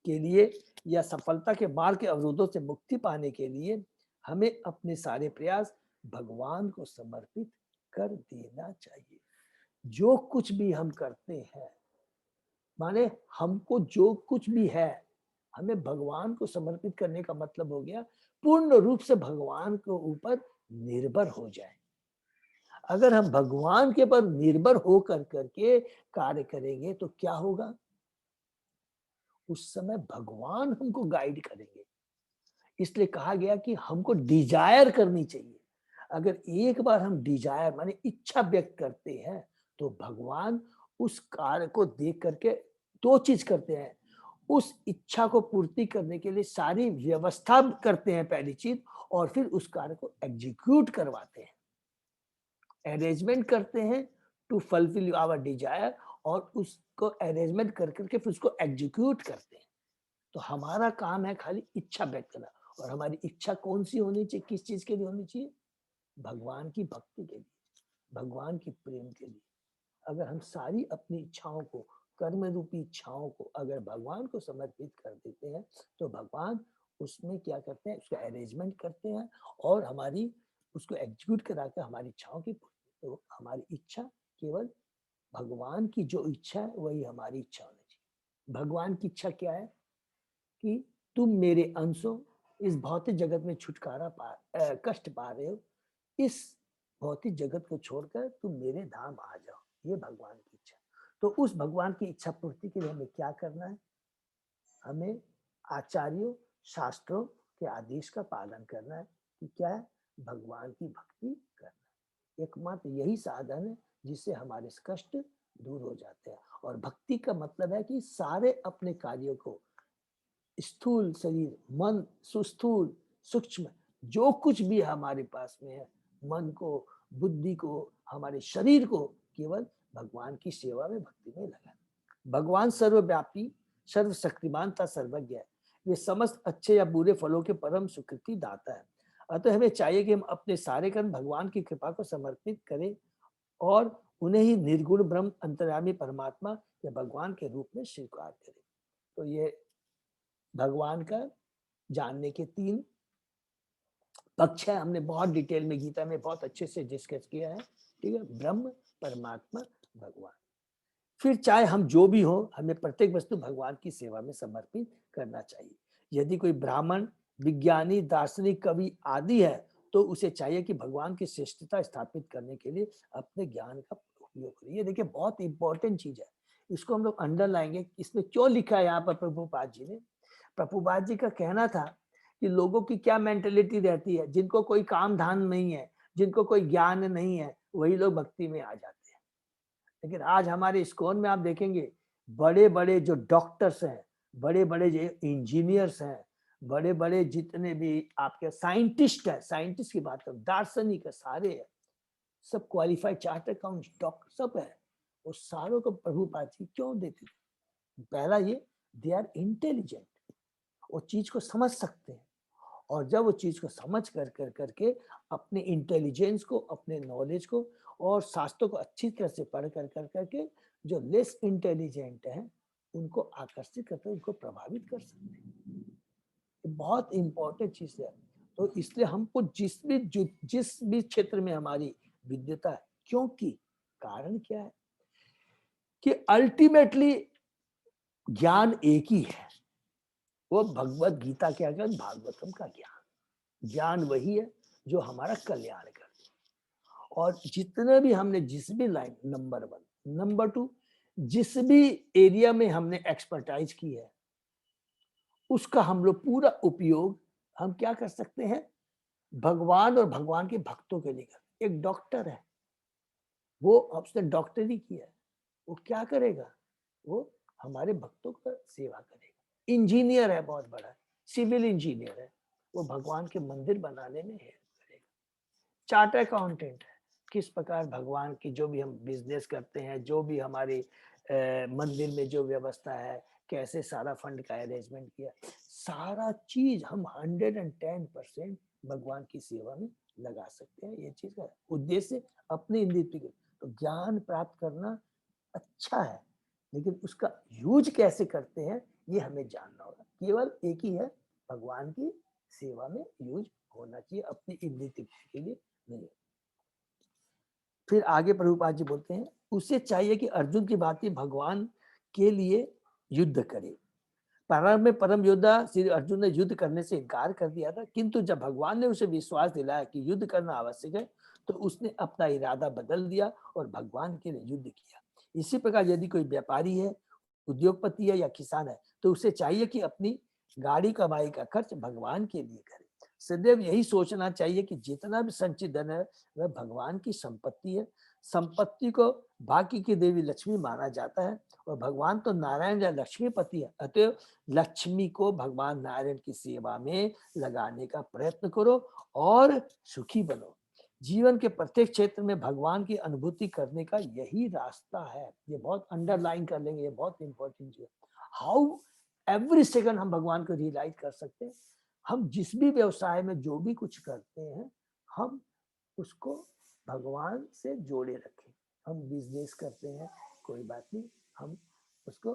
के लिए या सफलता के मार्ग के अवरोधों से मुक्ति पाने के लिए हमें अपने सारे प्रयास भगवान को समर्पित कर देना चाहिए। जो कुछ भी हम करते हैं, माने हमको जो कुछ भी है, हमें भगवान को समर्पित करने का मतलब हो गया पूर्ण रूप से भगवान के ऊपर निर्भर हो जाए। अगर हम भगवान के पर निर्भर हो करके कार्य करेंगे तो क्या होगा? उस समय भगवान हमको गाइड करेंगे। इसलिए कहा गया कि हमको डिजायर करनी चाहिए। अगर एक बार हम डिजायर माने इच्छा व्यक्त करते हैं तो भगवान उस कार्य को देख करके 2 चीज करते हैं। उस इच्छा को पूर्ति करने के लिए सारी व्यवस्था करते हैं पहली चीज, और फिर उस कार्य को एग्जीक्यूट करवाते हैं, अरेंजमेंट करते हैं टू फुलफिल आवर डिजायर, और उसको अरेंजमेंट कर करके फिर उसको एग्जीक्यूट करते हैं। तो हमारा काम है खाली इच्छा व्यक्त करना। और हमारी इच्छा कौन सी होनी चाहिए, किस चीज के लिए होनी चाहिए? भगवान की भक्ति के लिए, भगवान की प्रेम के लिए। अगर हम सारी अपनी इच्छाओं को, कर्म रूपी इच्छाओं को अगर भगवान को समर्पित कर देते हैं तो भगवान उसमें क्या करते हैं, उसका अरेंजमेंट करते हैं और हमारी उसको एग्जीक्यूट करा कर हमारी इच्छाओं की पूर्ति। तो हमारी इच्छा केवल भगवान की जो इच्छा है वही हमारी इच्छा होनी चाहिए। भगवान की इच्छा क्या है कि तुम मेरे अंश हो, इस भौतिक जगत में छुटकारा कष्ट पा रहे हो, इस भौतिक जगत को छोड़कर तुम मेरे धाम आ जाओ, ये भगवान की इच्छा। तो उस भगवान की इच्छा पूर्ति के लिए हमें क्या करना है? हमें आचार्यों, शास्त्रों के आदेश का पालन करना है कि क्या है? भगवान की भक्ति करना। एकमात्र यही साधन है जिससे हमारे कष्ट दूर हो जाते हैं। और भक्ति का मतलब है कि सारे अपने कार्यों को, स्थूल शरीर, मन, सुस्थूल, सूक्ष्म, जो कुछ भी हमारे पास में है, मन को, बुद्धि को, हमारे शरीर को केवल भगवान की सेवा में, भक्ति में लगाए। भगवान सर्वव्यापी, सर्वशक्तिमान तथा सर्वज्ञ है। वे समस्त अच्छे या बुरे फलों के परम स्वीकृति दाता है। अतः हमें चाहिए कि हम अपने सारे कर्म भगवान की कृपा को समर्पित करें और उन्हें ही निर्गुण ब्रह्म, अंतर्यामी परमात्मा या भगवान के रूप में स्वीकार करें। तो ये भगवान का जानने के 3 पक्ष है। हमने बहुत डिटेल में गीता में बहुत अच्छे से डिस्कस किया है। ठीक है, ब्रह्म, परमात्मा, भगवान। फिर चाहे हम जो भी हो, हमें प्रत्येक वस्तु भगवान की सेवा में समर्पित करना चाहिए। यदि कोई ब्राह्मण, विज्ञानी, दार्शनिक, कवि आदि है, तो उसे चाहिए कि भगवान की श्रेष्ठता स्थापित करने के लिए अपने ज्ञान का उपयोग करे। ये देखिए बहुत इंपॉर्टेंट चीज है, इसको हम लोग अंडरलाएंगे। इसमें क्यों लिखा है यहाँ पर प्रभुपाद जी ने? प्रभुपाद जी का कहना था कि लोगों की क्या मेंटेलिटी रहती है, जिनको कोई काम धाम नहीं है, जिनको कोई ज्ञान नहीं है, वही लोग भक्ति में आ जाते हैं। लेकिन आज हमारे इस्कॉन में आप देखेंगे बड़े बड़े जो डॉक्टर्स हैं, बड़े बड़े जो इंजीनियर्स हैं, बड़े बड़े जितने भी आपके साइंटिस्ट है, साइंटिस्ट की बात करूं, दार्शनिक है, सारे है, सब क्वालिफाइड चार्टर्ड अकाउंट डॉक्टर सब है। वो सारों को प्रभुपाद जी क्यों देते थे? पहला ये, दे आर इंटेलिजेंट, वो चीज को समझ सकते हैं। और जब वो चीज को समझ कर कर करके अपने इंटेलिजेंस को, अपने नॉलेज को और शास्त्रों को अच्छी तरह से पढ़ कर कर करके जो लेस इंटेलिजेंट है उनको आकर्षित करते, उनको प्रभावित कर सकते हैं। ये बहुत इंपॉर्टेंट चीज है। तो इसलिए हमको जिस भी क्षेत्र में हमारी विद्वता है, क्योंकि कारण क्या है कि अल्टीमेटली ज्ञान एक ही है, वो भगवत गीता क्या है, भागवतम का ज्ञान। ज्ञान वही है जो हमारा कल्याण कर। और जितने भी हमने जिस भी लाइन, नंबर 1, नंबर 2, जिस भी एरिया में हमने एक्सपर्टाइज की है, उसका हम लोग पूरा उपयोग हम क्या कर सकते हैं, भगवान और भगवान के भक्तों के लिए कर। एक डॉक्टर है, वो उसने डॉक्टरी किया है, वो क्या करेगा, वो हमारे भक्तों का सेवा करेगा। इंजीनियर है बहुत बड़ा, सिविल इंजीनियर है, वो भगवान के मंदिर बनाने में हेल्प करेगा। चार्टर अकाउंटेंट है, किस प्रकार भगवान की जो भी हम बिजनेस करते हैं, जो भी हमारे मंदिर में जो व्यवस्था है, कैसे सारा फंड का अरेंजमेंट किया, सारा चीज हम 110% भगवान की सेवा में लगा सकते हैं। ये चीज का उद्देश्य अपनी इंद्रिय के तो ज्ञान प्राप्त करना अच्छा है, लेकिन उसका यूज कैसे करते हैं ये हमें जानना होगा। केवल एक ही है, भगवान की सेवा में यूज होना चाहिए, अपनी इंद्रिय के लिए नहीं। फिर आगे प्रभुपाद जी बोलते हैं, उसे चाहिए कि अर्जुन की भांति भगवान के लिए युद्ध करे। प्रारंभ में परम योद्धा श्री अर्जुन ने युद्ध करने से इनकार कर दिया था, किंतु जब भगवान ने उसे विश्वास दिलाया कि युद्ध करना आवश्यक है, तो उसने अपना इरादा बदल दिया और भगवान के लिए युद्ध किया। इसी प्रकार यदि कोई व्यापारी है, उद्योगपति है या किसान है, तो उसे चाहिए कि अपनी गाड़ी कमाई का खर्च भगवान के लिए करे। सदैव यही सोचना चाहिए कि जितना भी संचित धन है वह भगवान की संपत्ति है। संपत्ति को बाकी की देवी लक्ष्मी माना जाता है और भगवान तो नारायण या लक्ष्मीपति है। अतः लक्ष्मी को भगवान नारायण की सेवा में लगाने का प्रयत्न करो और सुखी बनो। जीवन के प्रत्येक क्षेत्र में भगवान की अनुभूति करने का यही रास्ता है। ये बहुत अंडरलाइन कर लेंगे, ये बहुत इंपॉर्टेंट चीज है। हाउ एवरी सेकंड हम भगवान को रियलाइज कर सकते हैं। हम जिस भी व्यवसाय में जो भी कुछ करते हैं, हम उसको भगवान से जोड़े रखें। हम बिजनेस करते हैं, कोई बात नहीं, हम उसको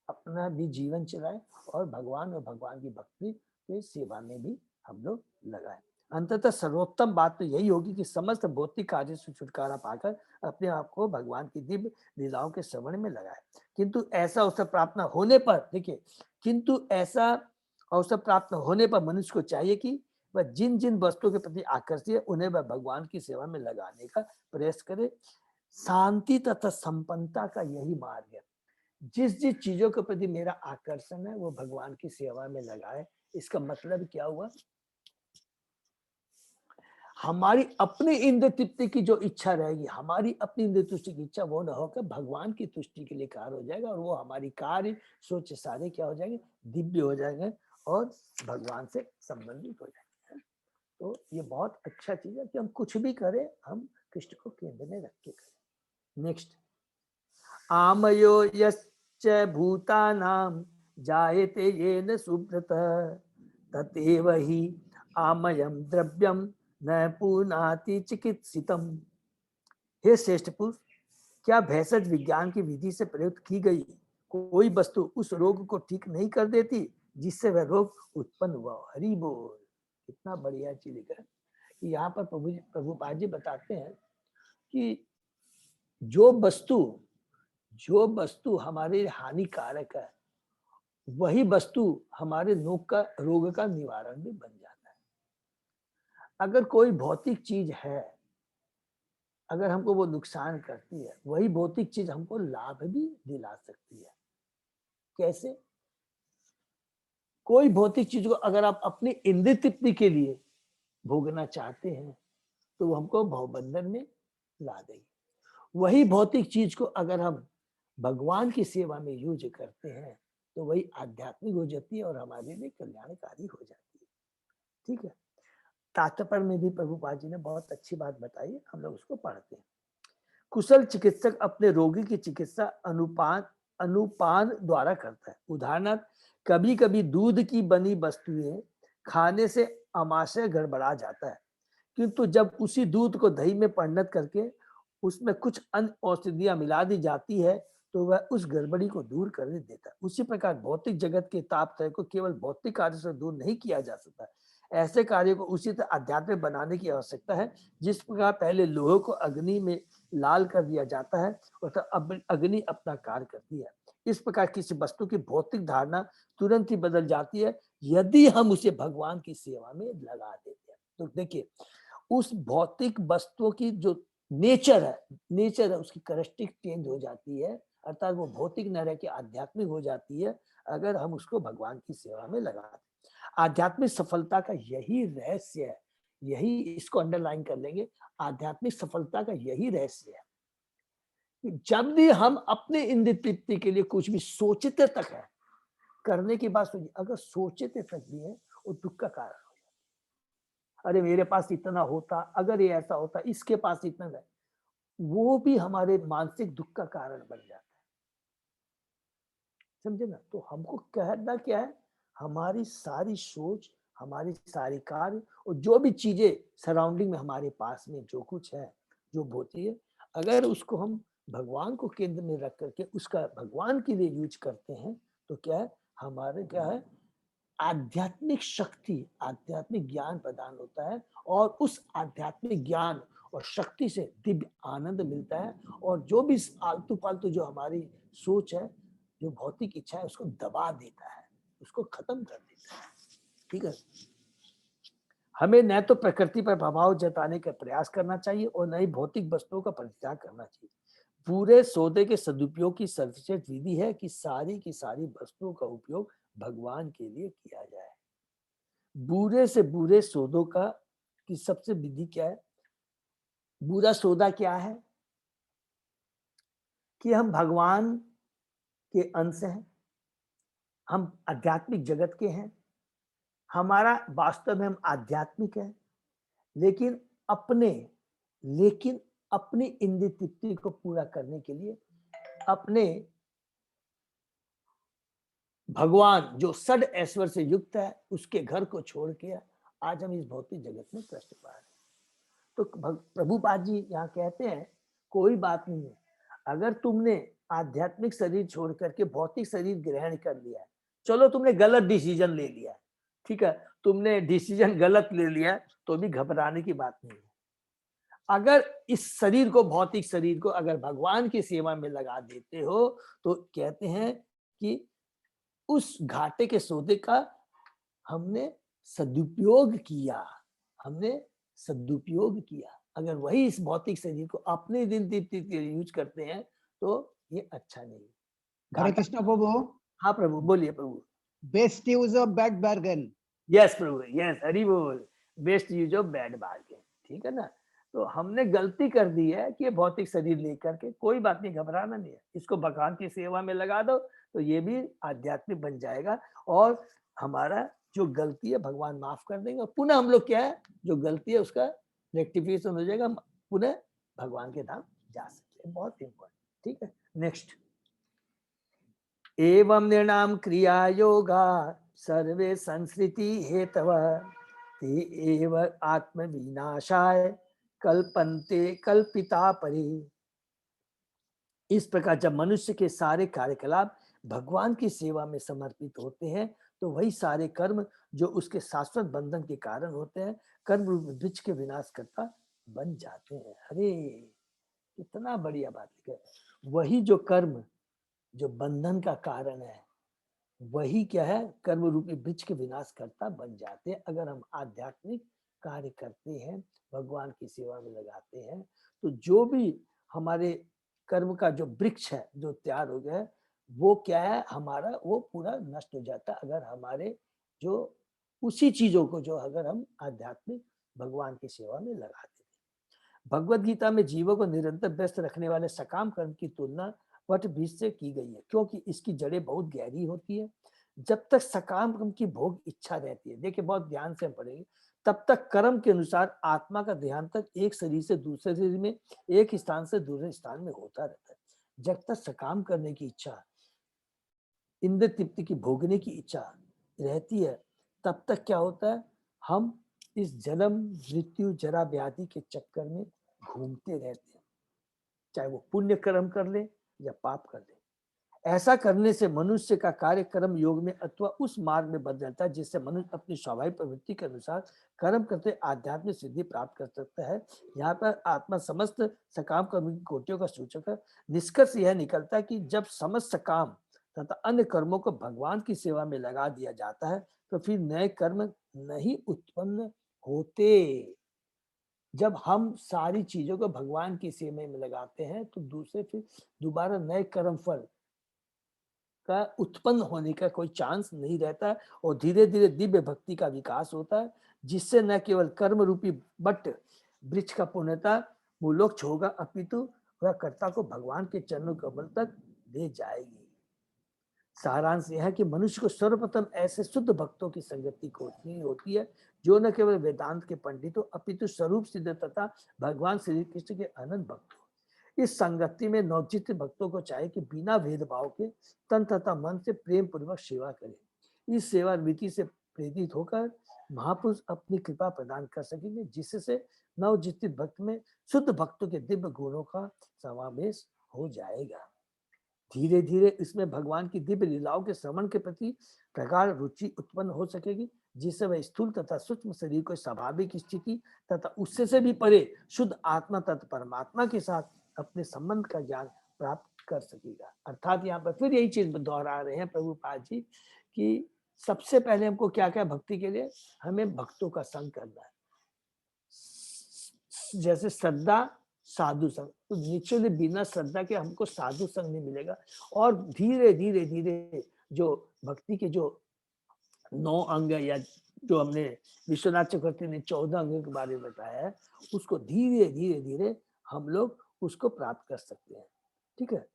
अपना भी जीवन चलाएं और भगवान और भगवान की भक्ति की सेवा में भी हम लोग लगाएं। अंततः सर्वोत्तम बात तो यही होगी कि समस्त भौतिक कार्य से छुटकारा पाकर अपने आप को भगवान की दिव्य लीलाओं के श्रवण में लगाए। किंतु ऐसा अवसर प्राप्त न होने पर, देखिए, किंतु ऐसा अवसर प्राप्त होने पर मनुष्य को चाहिए कि वह जिन जिन वस्तुओं के प्रति आकर्षित है उन्हें वह भगवान की सेवा में लगाने का प्रयास करे। शांति तथा संपन्नता का यही मार्ग है। जिस जिस चीजों के प्रति मेरा आकर्षण है वो भगवान की सेवा में लगाए। इसका मतलब क्या हुआ, हमारी अपनी इंद्र तृप्ति की जो इच्छा रहेगी, हमारी अपनी इंद्र तुष्टि की इच्छा, वो न होकर भगवान की तुष्टि के लिए कार्य हो जाएगा, और वो हमारी कार्य सोच सारे क्या हो जाएंगे, दिव्य हो जाएंगे और भगवान से संबंधित हो जाएंगे। तो ये बहुत अच्छा चीज है कि हम कुछ भी करें, हम कृष्ण को केंद्र में रख के करें। नेक्स्ट, आमयो यश्च भूतानां जायते येन सुब्रत ततेव हि आमयम द्रव्यम न पुनाति चिकित्सितम। हे श्रेष्ठ पुरुष, क्या भेषज विज्ञान की विधि से प्रयुक्त की गई कोई वस्तु उस रोग को ठीक नहीं कर देती जिससे वह रोग उत्पन्न हुआ? हरि बोल। कितना बढ़िया चीज लिखा है कि यहाँ पर प्रभुपाद जी बताते हैं कि जो वस्तु हमारे हानिकारक है, वही वस्तु हमारे रोग का निवारण भी बन जाता है। अगर कोई भौतिक चीज है, अगर हमको वो नुकसान करती है, वही भौतिक चीज हमको लाभ भी दिला सकती है। कैसे? कोई भौतिक चीज को अगर आप अपनी इंद्रिय तृप्ति के लिए भोगना चाहते हैं तो वो हमको भवबंधन में ला देगी। वही भौतिक चीज को अगर हम भगवान की सेवा में यूज करते हैं तो वही आध्यात्मिक हो जाती है और हमारे लिए कल्याणकारी हो जाती है। ठीक है, तात्पर्य में भी प्रभुपाद जी ने बहुत अच्छी बात बताई है, हम लोग उसको पढ़ते हैं। कुशल चिकित्सक अपने रोगी की चिकित्सा अनुपान द्वारा करता है। उदाहरणार्थ, कभी कभी दूध की बनी वस्तुएं खाने से आमाशय गड़बड़ा जाता है, किंतु जब उसी दूध को दही में परिणत करके उसमें कुछ अन्य औषधियां मिला दी जाती है तो वह उस गड़बड़ी को दूर कर देता है। उसी प्रकार भौतिक जगत के ताप त्रय को केवल भौतिक कार्य से दूर नहीं किया जा सकता। ऐसे कार्य को उसी तरह आध्यात्मिक बनाने की आवश्यकता है। जिस प्रकार पहले लोहे को अग्नि में लाल कर दिया जाता है और तब अग्नि अपना कार्य करती है, इस प्रकार किसी वस्तु की भौतिक धारणा तुरंत ही बदल जाती है यदि हम उसे भगवान की सेवा में लगा देते हैं। तो देखिए, उस भौतिक वस्तुओं की जो नेचर है उसकी कैरेक्टरिस्टिक चेंज हो जाती है, अर्थात वो भौतिक न रह के आध्यात्मिक हो जाती है अगर हम उसको भगवान की सेवा में लगाते। आध्यात्मिक सफलता का यही रहस्य है, यही इसको अंडरलाइन कर लेंगे, आध्यात्मिक सफलता का यही रहस्य है कि जब भी हम अपने इंद्रिय तृप्ति के लिए कुछ भी सोचते तक है, करने की बात सुनिए, अगर सोचते तक भी है वो दुख का कारण हो जाता है। अरे मेरे पास इतना होता, अगर ये ऐसा होता, इसके पास इतना है, वो भी हमारे मानसिक दुख का कारण बन जाता है। समझे ना? तो हमको कहना क्या है, हमारी सारी सोच, हमारी सारी कार्य और जो भी चीजें सराउंडिंग में हमारे पास में जो कुछ है, जो होती है, अगर उसको हम भगवान को केंद्र में रख करके उसका भगवान के लिए यूज करते हैं तो क्या है, हमारे क्या है, आध्यात्मिक शक्ति, आध्यात्मिक ज्ञान प्रदान होता है और उस आध्यात्मिक ज्ञान और शक्ति से दिव्य आनंद मिलता है और जो भी आलतू फालतू जो हमारी सोच है, जो भौतिक इच्छा है, उसको दबा देता है, उसको खत्म कर देता है। ठीक है, हमें न तो प्रकृति पर प्रभाव जताने का प्रयास करना चाहिए और न ही भौतिक वस्तुओं का परित्याग करना चाहिए। पूरे सौदे के सदुपयोग की सर्वश्रेष्ठ विधि है कि सारी की सारी वस्तुओं का उपयोग भगवान के लिए किया जाए। बुरे से बुरे सौदों का की सबसे विधि क्या है? बुरा सौदा क्या है कि हम भगवान के अंश हैं, हम आध्यात्मिक जगत के हैं, हमारा वास्तव में हम आध्यात्मिक है, लेकिन अपनी इंद्रिय तृप्ति को पूरा करने के लिए अपने भगवान जो षड ऐश्वर्य से युक्त है उसके घर को छोड़ के आज हम इस भौतिक जगत में कष्ट पा रहे हैं। तो प्रभुपाद जी यहाँ कहते हैं कोई बात नहीं है, अगर तुमने आध्यात्मिक शरीर छोड़ करके भौतिक शरीर ग्रहण कर लिया है, चलो तुमने गलत डिसीजन ले लिया, ठीक है, तुमने डिसीजन गलत ले लिया तो भी घबराने की बात नहीं है। अगर इस शरीर को, भौतिक शरीर को अगर भगवान की सेवा में लगा देते हो तो कहते हैं कि उस घाटे के सौदे का हमने सदुपयोग किया, अगर वही इस भौतिक शरीर को अपने दिन तृप्ति के लिए यूज करते हैं तो ये अच्छा नहीं। हरे कृष्ण प्रभु। हाँ प्रभु, बोलिए प्रभु। Best use of bad bargain. Yes प्रभु, यस, हरि बोल। Best use of bad bargain, ठीक है ना। तो हमने गलती कर दी है कि ये भौतिक शरीर लेकर के, कोई बात नहीं, घबराना नहीं है, इसको भगवान की सेवा में लगा दो तो ये भी आध्यात्मिक बन जाएगा और हमारा जो गलती है भगवान माफ कर देंगे और पुनः हम लोग क्या है, जो गलती है उसका रेक्टिफिकेशन हो जाएगा, हम पुनः भगवान के धाम जा सकते हैं। बहुत इंपॉर्टेंट। ठीक है, नेक्स्ट। एवं निर्णाम क्रिया योगा सर्वे संस्कृति हेतव ते एव आत्म विनाशाय कल्पन्ते कल्पिता परि। इस प्रकार जब मनुष्य के सारे कार्यकलाप भगवान की सेवा में समर्पित होते हैं तो वही सारे कर्म जो उसके शाश्वत बंधन के कारण होते हैं कर्म रूप वृक्ष के विनाश करता बन जाते हैं। अरे कितना बढ़िया बात है। वही जो कर्म जो बंधन का कारण है वही क्या है, कर्म रूपी वृक्ष के विनाश करता बन जाते हैं। अगर हम आध्यात्मिक कार्य करते हैं, भगवान की सेवा में लगाते हैं, तो जो भी हमारे कर्म का जो वृक्ष है जो तैयार हो गया है वो क्या है, हमारा वो पूरा नष्ट हो जाता है। अगर हमारे जो उसी चीजों को जो अगर हम आध्यात्मिक भगवान की सेवा में लगा देते। भगवत गीता में जीवों को निरंतर व्यस्त रखने वाले सकाम कर्म की तुलना वट बीज से की गई है क्योंकि इसकी जड़ें बहुत गहरी होती है। जब तक सकाम कर्म की भोग इच्छा रहती है, देखिए बहुत ध्यान से हम पढ़ेंगे, तब तक कर्म के अनुसार आत्मा का ध्यान तक एक शरीर से दूसरे शरीर में, एक स्थान से दूसरे स्थान में होता रहता है। जब तक सकाम करने की इच्छा, इंद्र तृप्ति की भोगने की इच्छा रहती है, तब तक क्या होता है, हम इस जन्म मृत्यु जरा व्याधि के चक्कर में घूमते रहते हैं, चाहे वो पुण्य कर्म कर ले या पाप कर ले। ऐसा करने से मनुष्य का कार्य कर्म योग में अथवा उस मार्ग में बदल जाता है जिससे मनुष्य अपनी स्वाभाविक प्रवृत्ति के अनुसार कर्म करते आध्यात्मिक सिद्धि प्राप्त कर सकता है। यहाँ पर आत्मा समस्त सकाम कर्म की कोटियों का सूचक है। निष्कर्ष यह निकलता है कि जब समस्त सकाम तथा अन्य कर्मों को भगवान की सेवा में लगा दिया जाता है तो फिर नए कर्म नहीं उत्पन्न होते। जब हम सारी चीजों को भगवान की सेवा में लगाते हैं तो दूसरे फिर दोबारा नए कर्म फल का उत्पन्न होने का कोई चांस नहीं रहता और धीरे धीरे दिव्य भक्ति का विकास होता है जिससे न केवल कर्म रूपी बट वृक्ष का पूर्णता मोक्ष होगा अपितु वह कर्ता को भगवान के चरणों कमल तक ले जाएगी। सारांश यह है कि मनुष्य को सर्वप्रथम ऐसे शुद्ध भक्तों की संगति खोजनी होती है जो न केवल वेदांत के पंडित हो अपितु स्वरूप सिद्ध तथा भगवान श्री कृष्ण के अनंत भक्त हो। इस संगति में नवचित भक्तों को चाहिए कि बिना भेदभाव के तन तथा मन से प्रेम पूर्वक सेवा करें। इस सेवा रीति से प्रेरित होकर महापुरुष अपनी कृपा प्रदान कर सकेंगे जिससे नवजित भक्त में शुद्ध भक्तों के दिव्य गुणों का समावेश हो जाएगा। धीरे धीरे इसमें भगवान की दिव्य लीलाओं के श्रवण के प्रति प्रगाढ़ रुचि उत्पन्न हो सकेगी जिससे वह स्थूल तथा सूक्ष्म शरीर को स्वाभाविक स्थिति तथा उससे से भी परे शुद्ध आत्मा तथा परमात्मा के साथ अपने संबंध का ज्ञान प्राप्त कर सकेगा। अर्थात यहाँ पर फिर यही चीज दोहरा रहे हैं प्रभुपाद जी कि सबसे पहले हमको क्या क्या भक्ति के लिए हमें भक्तों का संग करना है, जैसे श्रद्धा साधु संग, तो निश्चय बिना श्रद्धा के हमको साधु संग नहीं मिलेगा। और धीरे धीरे धीरे जो भक्ति के जो 9 अंग या जो हमने विश्वनाथ चक्रवर्ती ने 14 अंगों के बारे में बताया है उसको धीरे धीरे धीरे हम लोग उसको प्राप्त कर सकते हैं। ठीक है,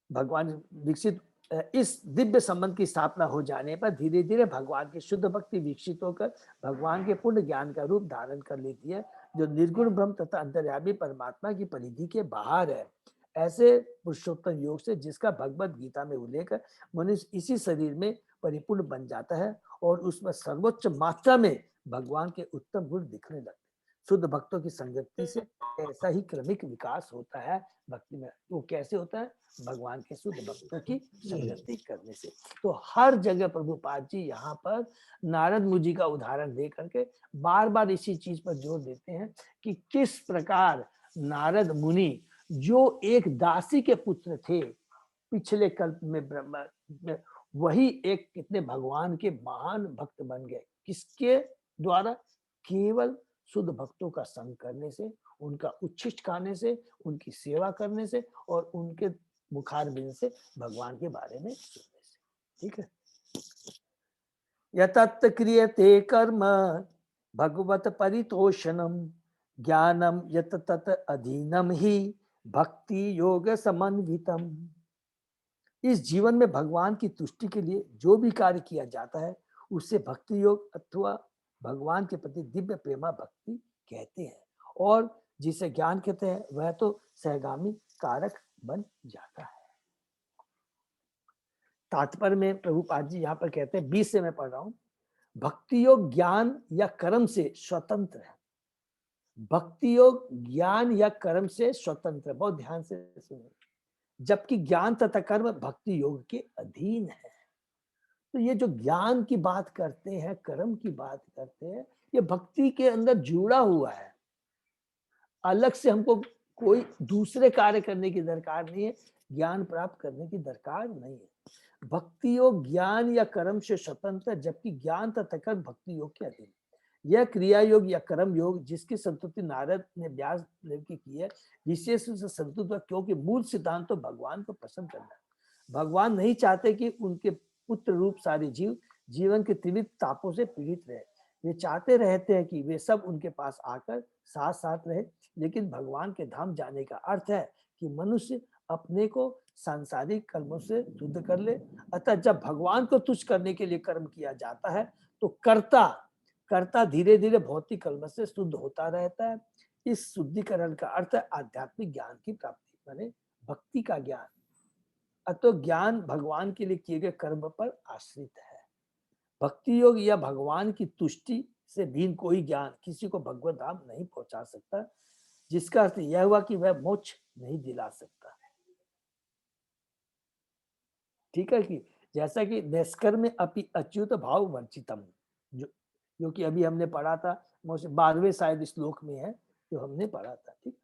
भगवान विकसित इस दिव्य संबंध की स्थापना हो जाने पर धीरे धीरे भगवान की शुद्ध भक्ति विकसित होकर भगवान के पूर्ण ज्ञान का रूप धारण कर लेती है जो निर्गुण ब्रह्म तथा अंतर्यामी परमात्मा की परिधि के बाहर है। ऐसे पुरुषोत्तम योग से जिसका भगवत गीता में उल्लेख है मनुष्य इसी शरीर में परिपूर्ण बन जाता है और उसमें सर्वोच्च मात्रा में भगवान के उत्तम गुण दिखने लगते हैं। शुद्ध भक्तों की संगति से ऐसा ही क्रमिक विकास होता है भक्ति में। वो कैसे होता है, भगवान के शुद्ध भक्तों की संगति करने से। तो हर जगह प्रभुपाद जी यहाँ पर नारद मुनि का उदाहरण दे करके बार बार इसी चीज पर जोर देते हैं कि किस प्रकार नारद मुनि जो एक दासी के पुत्र थे पिछले कल्प में ब्रह्मा में, वही एक कितने भगवान के महान भक्त बन गए। किसके द्वारा, केवल शुद्ध भक्तों का संग करने से, उनका उच्छिष्ट खाने से, उनकी सेवा करने से और उनके मुखारबिंद से भगवान के बारे में सुनने से। ठीक है, यतत् क्रियते कर्म भगवत परितोषणम ज्ञानम यत तत अधीनम ही भक्ति योग समन्वितम। इस जीवन में भगवान की तुष्टि के लिए जो भी कार्य किया जाता है उसे भक्ति योग अथवा भगवान के प्रति दिव्य प्रेमा भक्ति कहते हैं, और जिसे ज्ञान कहते हैं वह तो सहगामी कारक बन जाता है। तात्पर्य में प्रभुपाद जी यहाँ पर कहते हैं, 20 से मैं पढ़ रहा हूं, भक्ति योग ज्ञान या कर्म से स्वतंत्र है। भक्ति योग ज्ञान या कर्म से स्वतंत्र है, बहुत ध्यान से सुनिए, जबकि ज्ञान तथा कर्म भक्ति योग के अधीन है। तो ये जो ज्ञान की बात करते हैं, कर्म की बात करते हैं, ये भक्ति के अंदर जुड़ा हुआ है। अलग से हमको कोई दूसरे कार्य करने की दरकार नहीं है, ज्ञान प्राप्त करने की दरकार नहीं है। भक्ति योग ज्ञान या कर्म से स्वतंत्र है, जबकि ज्ञान तथा कर्म भक्ति योग के अधीन। यह क्रिया योग या कर्म योग जिसकी संतुति नारद ने व्यास देव की की है, विशेष रूप से संतुष्ट, क्योंकि मूल सिद्धांत तो भगवान को प्रसन्न करना है। भगवान नहीं चाहते कि उनके पुत्र रूप सारे जीव जीवन के त्रिविध तापों से पीड़ित रहे। वे चाहते रहते हैं कि वे सब उनके पास आकर साथ साथ रहे, लेकिन भगवान के धाम जाने का अर्थ है कि मनुष्य अपने को सांसारिक कर्मों से शुद्ध कर ले। अतः जब भगवान को तुच्छ करने के लिए कर्म किया जाता है तो कर्ता धीरे धीरे भौतिक कर्म से शुद्ध होता रहता है। इस शुद्धिकरण का अर्थ है आध्यात्मिक ज्ञान की प्राप्ति, माने भक्ति का ज्ञान। अतः ज्ञान भगवान के लिए किए गए कर्म पर आश्रित है। भक्ति योग या भगवान की तुष्टि से भिन्न कोई ज्ञान किसी को भगवत धाम नहीं पहुंचा सकता, जिसका अर्थ यह हुआ कि वह मोक्ष नहीं दिला सकता। ठीक है कि जैसा कि निष्कर्म अपि अच्युत भाव वर्जितम, जो कि अभी हमने पढ़ा था, 12वें शायद श्लोक में है जो हमने पढ़ा था। ठीक,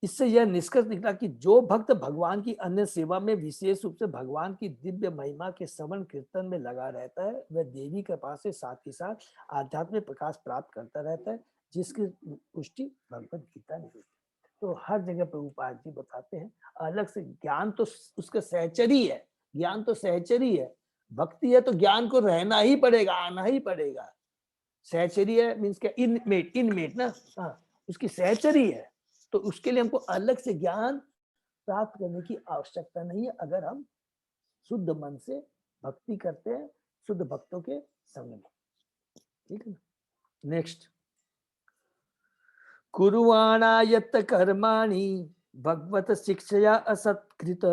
इससे यह निष्कर्ष निकला कि जो भक्त भगवान की अन्य सेवा में विशेष रूप से भगवान की दिव्य महिमा के श्रवण कीर्तन में लगा रहता है, वह देवी के पास से साथ ही साथ आध्यात्मिक प्रकाश प्राप्त करता रहता है, जिसकी पुष्टि भगवत गीता ने की। तो हर जगह प्रभुपाद जी बताते हैं, अलग से ज्ञान तो उसका सहचरी है, ज्ञान तो सहचरी है, भक्ति है तो ज्ञान को रहना ही पड़ेगा, आना ही पड़ेगा। सहचरी है मीन्स क्या, इनमेट ना, हाँ, उसकी सहचरी है, तो उसके लिए हमको अलग से ज्ञान प्राप्त करने की आवश्यकता नहीं है, अगर हम शुद्ध मन से भक्ति करते हैं शुद्ध भक्तों के संग में। ठीक है, नेक्स्ट, कुर्वाणा यत् कर्माणि भगवत शिक्षया असत्कृत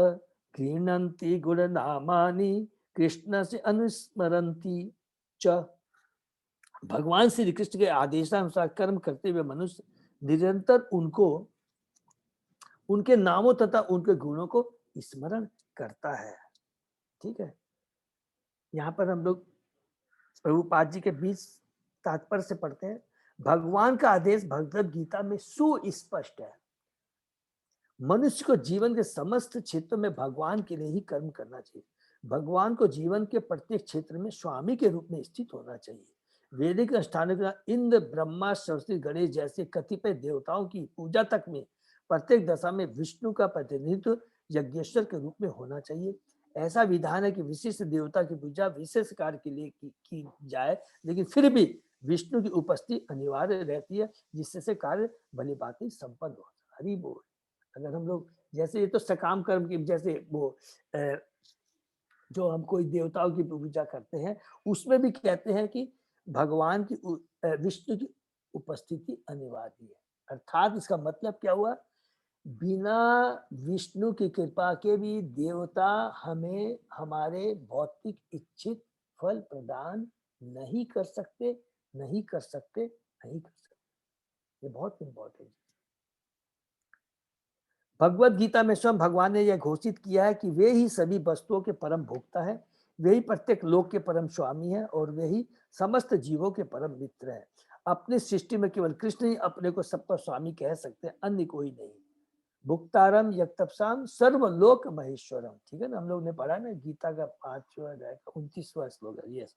गृह्णन्ति गुणनामानि कृष्ण से अनुस्मरन्ति च। भगवान श्री कृष्ण के आदेशानुसार कर्म करते हुए मनुष्य निरंतर उनके नामों तथा उनके गुणों को स्मरण करता है। ठीक है, यहाँ पर हम लोग प्रभुपाद जी के 20 तात्पर्य से पढ़ते हैं। भगवान का आदेश भगवत गीता में सुस्पष्ट है, मनुष्य को जीवन के समस्त क्षेत्रों में भगवान के लिए ही कर्म करना चाहिए। भगवान को जीवन के प्रत्येक क्षेत्र में स्वामी के रूप में स्थित होना चाहिए। वैदिक अनुष्ठानों के इंद्र ब्रह्मा सरस्वती गणेश जैसे कतिपय देवताओं की पूजा तक में प्रत्येक दशा में विष्णु का प्रतिनिधित्व यज्ञेश्वर के रूप में होना चाहिए। ऐसा विधान है कि विशिष्ट देवता की पूजा विशेष कार्य के लिए की जाए, लेकिन फिर भी विष्णु की उपस्थिति अनिवार्य रहती है, जिससे से कार्य भली भांति संपन्न हो। हरि बोल। अगर हम लोग जैसे, ये तो सकाम कर्म की, जैसे वो जो हम कोई देवताओं की पूजा करते हैं उसमें भी कहते हैं कि भगवान की विष्णु की उपस्थिति अनिवार्य है। अर्थात इसका मतलब क्या हुआ, बिना विष्णु की कृपा के भी देवता हमें हमारे भौतिक इच्छित फल प्रदान नहीं कर सकते। ये बहुत इम्पोर्टेंट है। भगवत गीता में स्वयं भगवान ने यह घोषित किया है कि वे ही सभी वस्तुओं के परम भोक्ता है, वे ही प्रत्येक लोक के परम स्वामी है, और वे ही समस्त जीवों के परम मित्र है। अपनी सृष्टि में केवल कृष्ण ही अपने को सब पर स्वामी कह सकते हैं, अन्य कोई नहीं। भुक्तारम यक्तपसाम सर्वलोक महेश्वरम। ठीक है ना, हम लोग ने पढ़ा ना गीता का 5वां अध्याय का 29वां श्लोक है। यस,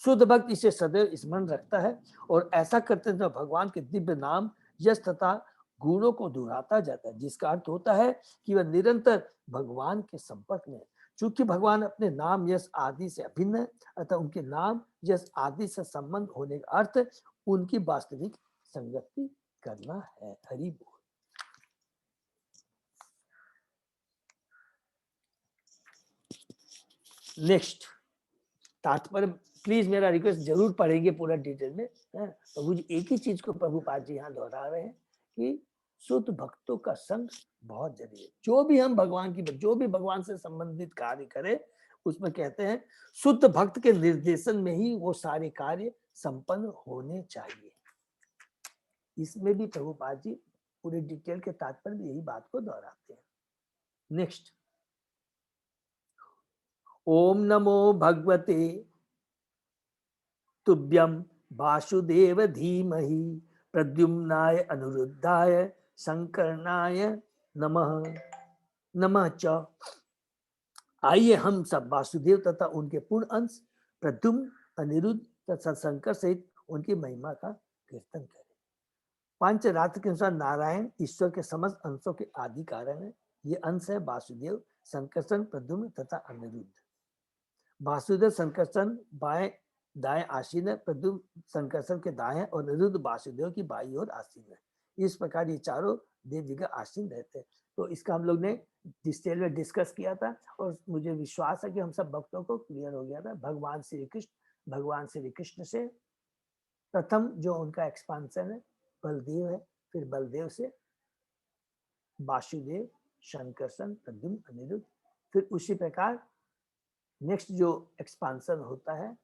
शुद्ध भक्त इसे सदैव स्मरण रखता है, और ऐसा करते हैं तो भगवान के दिव्य नाम यश तथा गुणों को दोहराता जाता है, जिसका अर्थ होता है कि वह निरंतर भगवान के संपर्क में। चूंकि भगवान अपने नाम यश आदि से अभिन्न है, अतः उनके नाम यश आदि से संबंध होने का अर्थ उनकी वास्तविक संगति करना है। हरि बोल। नेक्स्ट तात्पर्य प्लीज मेरा रिक्वेस्ट जरूर पढ़ेंगे पूरा डिटेल में। प्रभु जी एक ही चीज को प्रभुपाद जी यहाँ दोहरा रहे हैं कि शुद्ध भक्तों का संग बहुत जरूरी है। जो भी हम भगवान की, जो भी भगवान से संबंधित कार्य करें, उसमें कहते हैं शुद्ध भक्त के निर्देशन में ही वो सारे कार्य संपन्न होने चाहिए। इसमें भी प्रभुपाद जी पूरे डिटेल के तात्पर्य में यही बात को दोहराते हैं। नेक्स्ट, ओम नमो भगवते तुभ्यं वासुदेव धीमहि प्रद्युम्नाय अनिरुद्धाय संकरणाय नमः नमः च। आइए हम सब वासुदेव तथा उनके पूर्ण अंश प्रद्युम्न, अनिरुद्ध तथा शंकर सहित उनकी महिमा का कीर्तन करें। पंचरात्र के अनुसार नारायण ईश्वर के समस्त अंशों के आदि कारण है। ये अंश है वासुदेव, संकर्षण, प्रद्युम्न तथा अनिरुद्ध। वासुदेव संकर्षण बाएं दाएं आसीन है, प्रद्युम्न संकर्षण के दाएं और अनिरुद्ध वासुदेव की बाईं ओर आसीन है। इस प्रकार ये चारों देव जगह आसीन रहते हैं। तो इसका हम लोग ने डिटेल में डिस्कस किया था और मुझे विश्वास है कि हम सब भक्तों को क्लियर हो गया था। भगवान श्री कृष्ण से प्रथम जो उनका एक्सपांशन है बलदेव है, फिर बलदेव से वासुदेव, शंकरसन, प्रद्युम्न, अनिरुद्ध, फिर उसी प्रकार नेक्स्ट जो एक्सपांशन होता है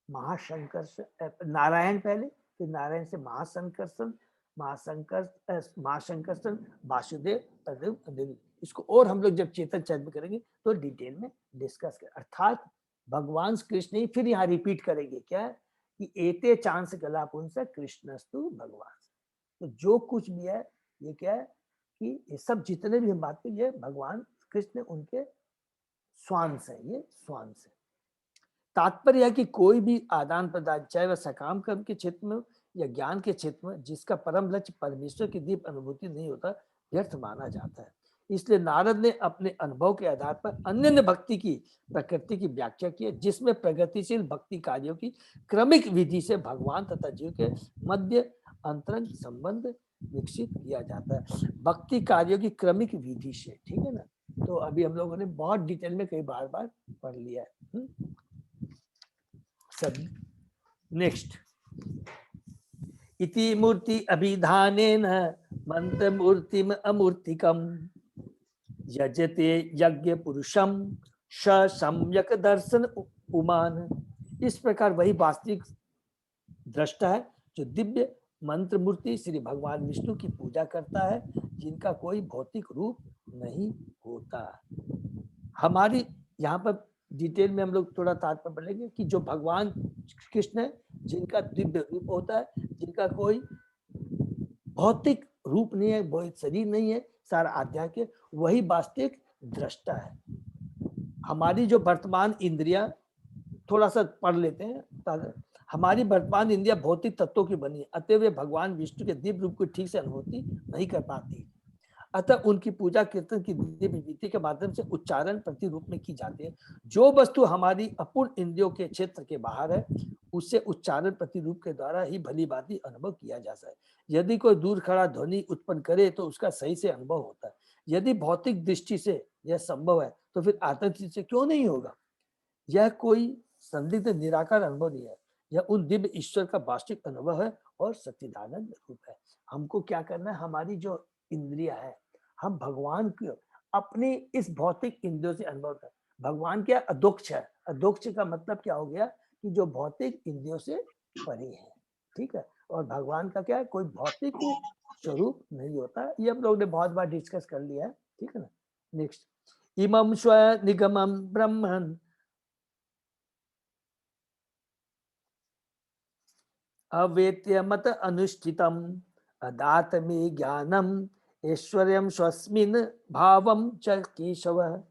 महाशंकर, नारायण पहले, फिर नारायण से महाशंकरसन, महाशंकरसन, वासुदेव, प्रद्युम्न, अनिरुद्ध। इसको और हम लोग जब चेतन चरित्र करेंगे तो डिटेल में डिस्कस करें। अर्थात भगवान कृष्ण ही फिर यहाँ रिपीट करेंगे क्या है कि एते चांस कला पुंस कृष्णस्तु भगवान। तो जो कुछ भी है ये क्या है कि ये सब जितने भी हम बात करें ये भगवान कृष्ण उनके स्वांश है, ये स्वांश है। तात्पर्य है कि कोई भी आदान प्रदान चाहे वह सकाम कर्म के क्षेत्र में या ज्ञान के क्षेत्र में जिसका परम लक्ष्य परमेश्वर की दीप अनुभूति नहीं होता व्यर्थ माना जाता है। इसलिए नारद ने अपने अनुभव के आधार पर अन्य भक्ति की प्रकृति की व्याख्या की है, जिसमें प्रगतिशील भक्ति कार्यों की क्रमिक विधि से भगवान तथा जीव के मध्य अंतरंग संबंध विकसित किया जाता है। भक्ति कार्यों की क्रमिक विधि से, ठीक है ना। तो अभी हम लोगों ने बहुत डिटेल में कई बार पढ़ लिया है सब। नेक्स्ट, इति मूर्ति अभिधानेन मंत्र मूर्तिम अमूर्तिकम यजते यज्ञ पुरुषम स सम्यक दर्शन उमान। इस प्रकार वही वास्तविक दृष्टा है जो दिव्य मंत्र मूर्ति श्री भगवान विष्णु की पूजा करता है, जिनका कोई भौतिक रूप नहीं होता। हमारी यहाँ पर डिटेल में हम लोग थोड़ा तात्पर्य पढ़ेंगे कि जो भगवान कृष्ण है जिनका दिव्य रूप होता है, जिनका कोई भौतिक रूप नहीं है, भौतिक शरीर नहीं है, सारा आध्यात्मिक, वही वास्तविक दृष्टा है। हमारी जो वर्तमान इंद्रिया, थोड़ा सा पढ़ लेते हैं, हमारी वर्तमान इंद्रिया भौतिक तत्वों की बनी है, अतः वे भगवान विष्णु के दिव्य रूप को ठीक से अनुभूति नहीं कर पाती। अतः उनकी पूजा कीर्तन की दिव्य विधि के माध्यम से उच्चारण प्रतिरूप में की जाती है। जो वस्तु हमारी अपूर्ण इंद्रियों के क्षेत्र के बाहर है उससे उच्चारण प्रतिरूप के द्वारा ही भली भांति अनुभव किया जा सकता है। यदि कोई दूर खड़ा ध्वनि उत्पन्न करे तो उसका सही से अनुभव होता है। यदि भौतिक दृष्टि से यह संभव है तो फिर आत्मिक दृष्टि से क्यों नहीं होगा। यह कोई संदिग्ध निराकार अनुभव नहीं है, यह उन दिव्य ईश्वर का वास्तविक अनुभव है और सच्चिदानंद रूप है। हमको क्या करना है, हमारी जो इंद्रिया है हम भगवान को अपने इस भौतिक इंद्रियों से अनुभव कर। भगवान क्या अदोक्ष है, अदोक्ष का मतलब क्या हो गया कि जो भौतिक इंद्रियों से परे है, ठीक है। और भगवान का क्या है, कोई भौतिक स्वरूप नहीं होता। ये हम लोग ने बहुत बार डिस्कस कर लिया है, ठीक है ना। नेक्स्ट, इमं स्व निगमं ब्रह्मन् अवेत्य मत अनुष्ठितम अदात में ज्ञानम ऐश्वर्यम स्वस्मिन भावम च केशव।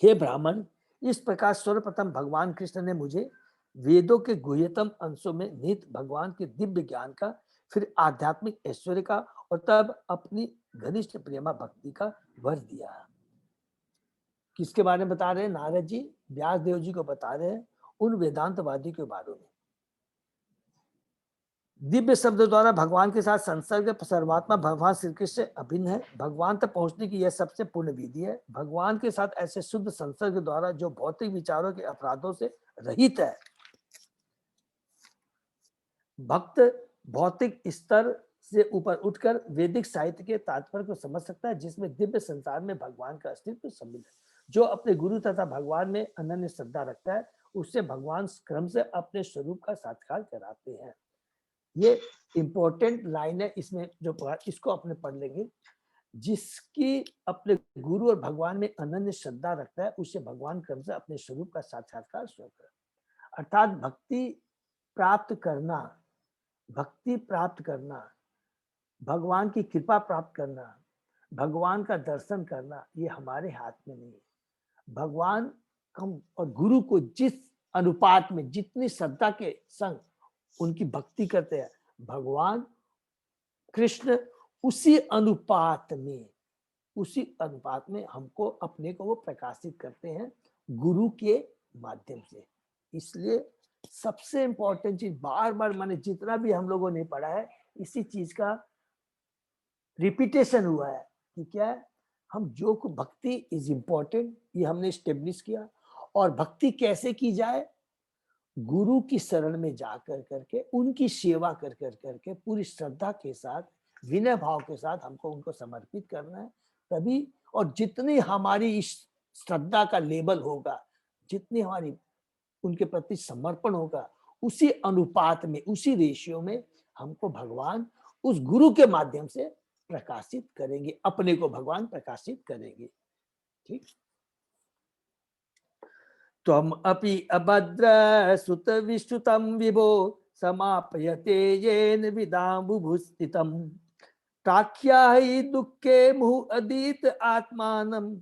हे ब्राह्मण, इस प्रकार सर्वप्रथम भगवान कृष्ण ने मुझे वेदों के गुह्यतम अंशों में निहित भगवान के दिव्य ज्ञान का, फिर आध्यात्मिक ऐश्वर्य का और तब अपनी घनिष्ठ प्रेमा भक्ति का वर दिया। किसके बारे में बता रहे हैं? नारद जी व्यास देव जी को बता रहे हैं उन वेदांतवादी के बारे में। दिव्य शब्द द्वारा भगवान के साथ संसर्ग सर्वात्मा भगवान श्री कृष्ण से अभिन्न है। भगवान तक पहुंचने की यह सबसे पूर्ण विधि है। भगवान के साथ ऐसे शुद्ध संसर्ग द्वारा जो भौतिक विचारों के अपराधों से रहित है, भक्त भौतिक स्तर से ऊपर उठकर वैदिक साहित्य के तात्पर्य को समझ सकता है, जिसमें दिव्य संसार में भगवान का अस्तित्व सम्मिलित है। जो अपने गुरु तथा भगवान में अनन्य श्रद्धा रखता है, उससे भगवान क्रम से अपने स्वरूप का साक्षात्कार कराते हैं। ये इंपॉर्टेंट लाइन है इसमें, जो इसको अपने पढ़ लेंगे। जिसकी अपने गुरु और भगवान में अनन्य श्रद्धा रखता है, उससे भगवान क्रम से अपने स्वरूप का साक्षात्कार स्वयं करता है। अर्थात भक्ति प्राप्त करना, भक्ति प्राप्त करना, भगवान की कृपा प्राप्त करना, भगवान का दर्शन करना, ये हमारे हाथ में नहीं है। भगवान कम और गुरु को जिस अनुपात में, जितनी श्रद्धा के संग उनकी भक्ति करते हैं, भगवान कृष्ण उसी अनुपात में हमको अपने को वो प्रकाशित करते हैं गुरु के माध्यम से। इसलिए सबसे इंपॉर्टेंट चीज, बार बार मैंने जितना भी हम लोगों ने पढ़ा है, इसी चीज का रिपीटेशन हुआ है कि क्या है, हम जो को भक्ति इज इंपॉर्टेंट, ये हमने स्टेब्लिश किया। और भक्ति कैसे की जाए? गुरु की शरण में जाकर करके, उनकी सेवा कर करके, पूरी श्रद्धा के साथ, विनय भाव के साथ हमको उनको समर्पित करना है। तभी, और जितनी हमारी इस श्रद्धा का लेवल होगा, जितनी हमारी उनके प्रति समर्पण होगा, उसी अनुपात में, उसी रेशियो में हमको भगवान उस गुरु के माध्यम से प्रकाशित करेंगे, अपने को भगवान प्रकाशित करेंगे। ठीक। त्वम अपि अभद्र सुत विश्रुतम विभो समापयते येन विदाम बुभुस्थितम ताख्या ही दुखे मुहु अदीत आत्मानम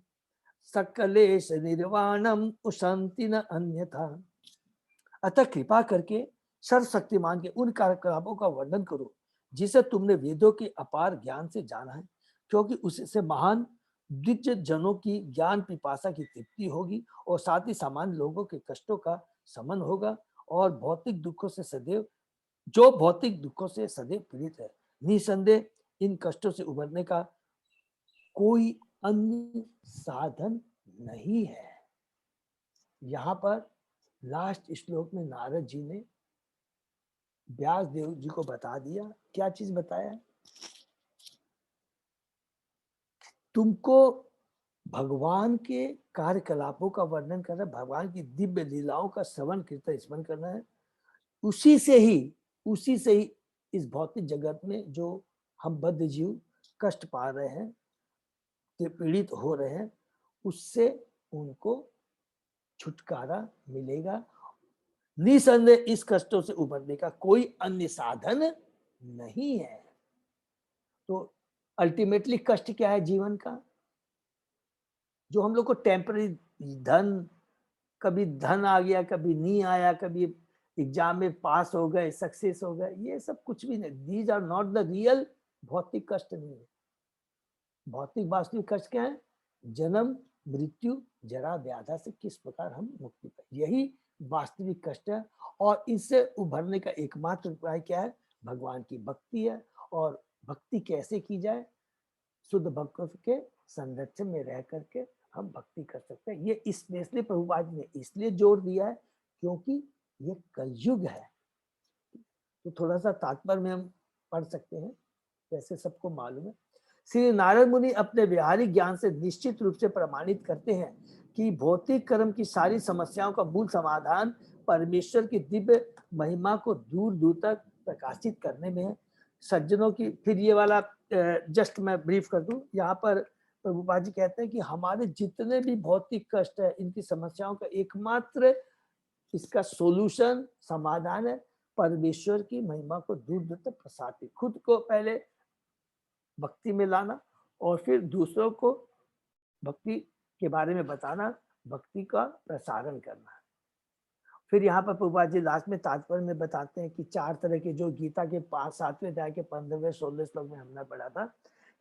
सकलेश निर्वाणम उशंति न अन्यथा। अतः कृपा करके सर्वशक्तिमान के उन कार्यकलापों का वर्णन करो जिसे तुमने वेदों के अपार ज्ञान से जाना है, क्योंकि उससे महान दिव्य जनों की ज्ञान पिपासा की तृप्ति होगी और साथ ही सामान्य लोगों के कष्टों का शमन होगा और भौतिक दुखों से सदैव, जो भौतिक दुखों से सदैव पीड़ित है, निसंदेह इन कष्टों से उबरने का कोई अन्य साधन नहीं है। यहाँ पर लास्ट श्लोक में नारद जी ने व्यास देव जी को बता दिया। क्या चीज बताया? तुमको भगवान के कार्यकलापों का वर्णन करना, भगवान की दिव्य लीलाओं का श्रवण कीर्तन स्मरण करना है। उसी से ही इस भौतिक जगत में जो हम बद्ध जीव कष्ट पा रहे हैं, पीड़ित हो रहे हैं, उससे उनको छुटकारा मिलेगा। निसंदेह इस कष्टों से उबरने का कोई अन्य साधन नहीं है। तो अल्टीमेटली कष्ट क्या है जीवन का? जो हम लोग को टेम्पररी धन, कभी धन आ गया, कभी नहीं आया, कभी एग्जाम में पास हो गए, सक्सेस हो गए, ये सब कुछ भी नहीं। These are not the real भौतिक कष्ट। नहीं है भौतिक, वास्तविक कष्ट क्या है? जन्म, मृत्यु, जरा, व्याधा से किस प्रकार हम मुक्ति पाए, यही वास्तविक कष्ट है। और इससे उभरने का एकमात्र उपाय क्या है? भगवान की भक्ति है। और भक्ति कैसे की जाए? शुद्ध भक्तों के संरक्षण में रह करके हम भक्ति कर सकते हैं। ये स्पेशली प्रभुपाद ने इसलिए जोर दिया है क्योंकि ये कलयुग है। तो थोड़ा सा तात्पर्य में हम पढ़ सकते हैं, जैसे सबको मालूम है। श्री नारद मुनि अपने व्यवहारिक ज्ञान से निश्चित रूप से प्रमाणित करते हैं कि भौतिक कर्म की सारी समस्याओं का मूल समाधान परमेश्वर की दिव्य महिमा को दूर दूर तक प्रकाशित करने में है। सज्जनों की, फिर ये वाला जस्ट मैं ब्रीफ कर दूं, यहाँ पर प्रभुपाद जी कहते हैं कि हमारे जितने भी भौतिक कष्ट है, इनकी समस्याओं का एकमात्र इसका सॉल्यूशन, समाधान है परमेश्वर की महिमा को दूर दूर तक प्रसारित, खुद को पहले भक्ति में लाना और फिर दूसरों को भक्ति के बारे में बताना, भक्ति का प्रसारण करना। फिर यहाँ पर प्रभुपाद जी लास्ट में तात्पर्य में बताते हैं कि 4 तरह के, जो गीता के 7वें अध्याय के 15वें 16वें श्लोक में हमने पढ़ा था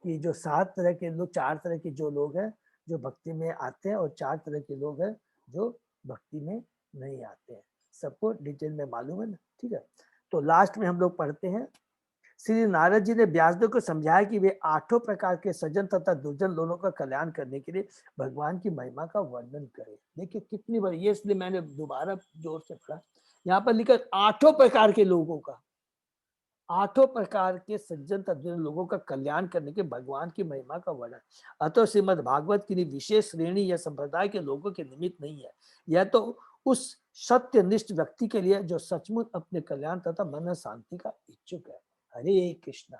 कि जो 7 तरह के लोग, 4 तरह के जो लोग हैं, जो भक्ति में आते हैं और 4 तरह के लोग हैं जो भक्ति में नहीं आते हैं। सबको डिटेल में मालूम है ना, ठीक है। तो लास्ट में हम लोग पढ़ते हैं, श्री नारद जी ने व्यासदेव को समझाया कि वे 8 प्रकार के सज्जन तथा दुर्जन लोगों का कल्याण करने के लिए भगवान की महिमा का वर्णन करें। देखिए कितनी बड़ी, ये इसलिए मैंने दोबारा जोर से पढ़ा, यहाँ पर लिखा 8 प्रकार के लोगों का, 8 प्रकार के सज्जन तथा दुर्जन लोगों का कल्याण करने के भगवान की महिमा का वर्णन। अतः श्रीमद् भागवत की विशेष श्रेणी या संप्रदाय के लोगों के निमित्त नहीं है, यह तो उस सत्यनिष्ठ व्यक्ति के लिए जो सचमुच अपने कल्याण तथा मन शांति का इच्छुक है। हरे कृष्णा।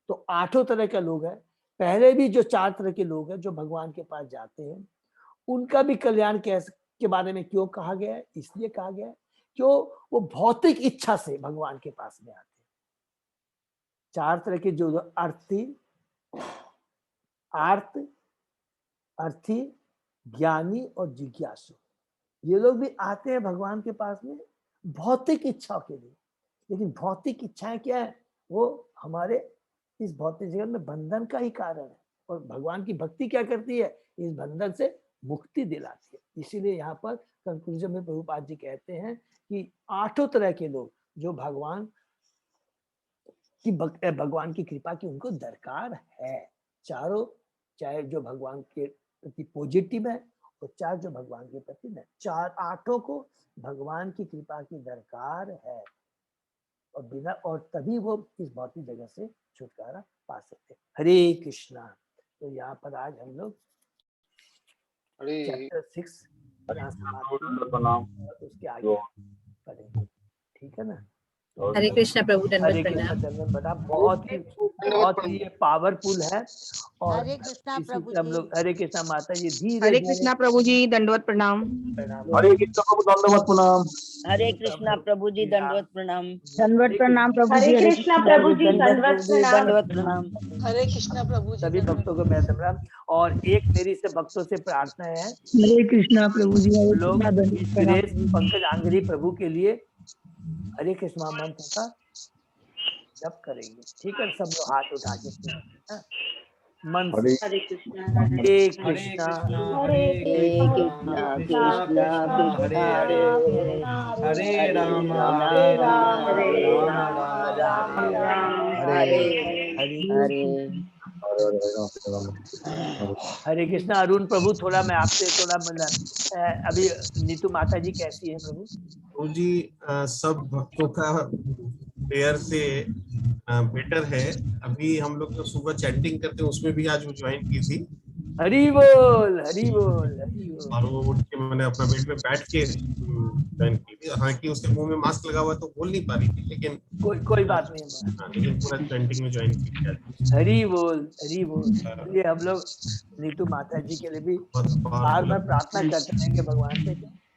तो 8 तरह के लोग हैं। पहले भी जो 4 तरह के लोग हैं जो भगवान के पास जाते हैं, उनका भी कल्याण कैसे के बारे में क्यों कहा गया है? इसलिए कहा गया है क्यों वो भौतिक इच्छा से भगवान के पास में आते हैं। 4 तरह के जो अर्थी, आर्त, अर्थी, ज्ञानी और जिज्ञासु, ये लोग भी आते हैं भगवान के पास में भौतिक इच्छा के लिए। लेकिन भौतिक इच्छाएं क्या है? वो हमारे इस भौतिक जगत में बंधन का ही कारण है, और भगवान की भक्ति क्या करती है? इस बंधन से मुक्ति दिलाती है। इसीलिए यहाँ पर कंक्लूजन में प्रभुपाद जी कहते हैं कि 8 तरह के लोग जो भगवान की कृपा की उनको दरकार है। चारों, चाहे जो भगवान के प्रति पॉजिटिव है और चाहे जो भगवान के प्रति नहीं, 8 को भगवान की कृपा की दरकार है, और बिना, और तभी वो इस भौतिक जगत से छुटकारा पा सकते। हरे कृष्णा। तो यहाँ पर आज हम लोग चैप्टर 6 उसके आगे पढ़ेंगे, ठीक है ना। हरे कृष्णा प्रभु, हरे कृष्णा दंडवत प्रणाम। बहुत ही पावरफुल है। और हरे कृष्णा प्रभु हम लोग, हरे कृष्णा माता जी, धीरे हरे कृष्णा प्रभु जी, दंडवत प्रणाम। हरे कृष्ण प्रभु दंडवत प्रणाम। हरे कृष्णा प्रभु जी, दंडवत प्रणाम। दंडवत प्रणाम प्रभु जी। हरे कृष्णा प्रभु जी, दंडवत प्रणाम। दंडवत प्रणाम। हरे कृष्णा प्रभु जी। सभी भक्तों को मैं प्रणाम। और एक मेरी से भक्तों से प्रार्थना है, हरे कृष्णा प्रभु जी। लोग सुरेश पंकज आंगरी प्रभु के लिए हरे कृष्णा मंत्र का जप करेंगे, ठीक है। सब लोग हाथ उठा के मंत्र, हरे कृष्णा हरे कृष्णा हरे कृष्णा कृष्णा कृष्णा हरे राम हरे राम राम हरे हरे हरे हरे कृष्णा। अरुण प्रभु, थोड़ा मैं आपसे थोड़ा मतलब अभी नीतू माता जी कैसी है प्रभु? प्रभु जी सब भक्तों का प्रेयर से बेटर है। अभी हम लोग जो सुबह चैंटिंग करते हैं उसमें भी आज वो ज्वाइन की थी। हरी बोल हरी बोल हरी बोल। और वो उठ के मैंने अपना बेड पे बैठ के ज्वाइन की थी। हालांकि उसके मुंह में मास्क लगा हुआ तो बोल नहीं पा रही थी, लेकिन कोई बात नहीं, लेकिन पूरा चैंटिंग में ज्वाइन की। हरी बोल हरी बोल। ये हम लोग नीतू माता जी के लिए भी बार बार प्रार्थना करते हैं कि भगवान से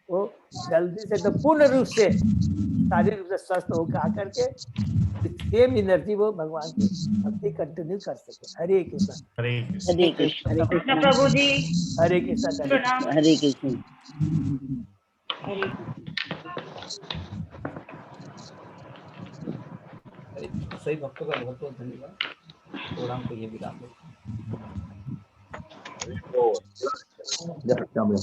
वो जल्दी से तो पूर्ण रूप से शारीरिक रूप से स्वस्थ होकर आकर के सेम एनर्जी वो भगवान की भक्ति कंटिन्यू कर सके। हरे कृष्ण। हरे कृष्ण। हरे कृष्ण। हरे कृष्णा कृष्ण प्रभु जी, हरे कृष्ण। प्रणाम। हरे कृष्ण। सही भक्तों का बहुत बहुत धन्यवाद। प्रोग्राम को ये विराम दो। जय श्री राम।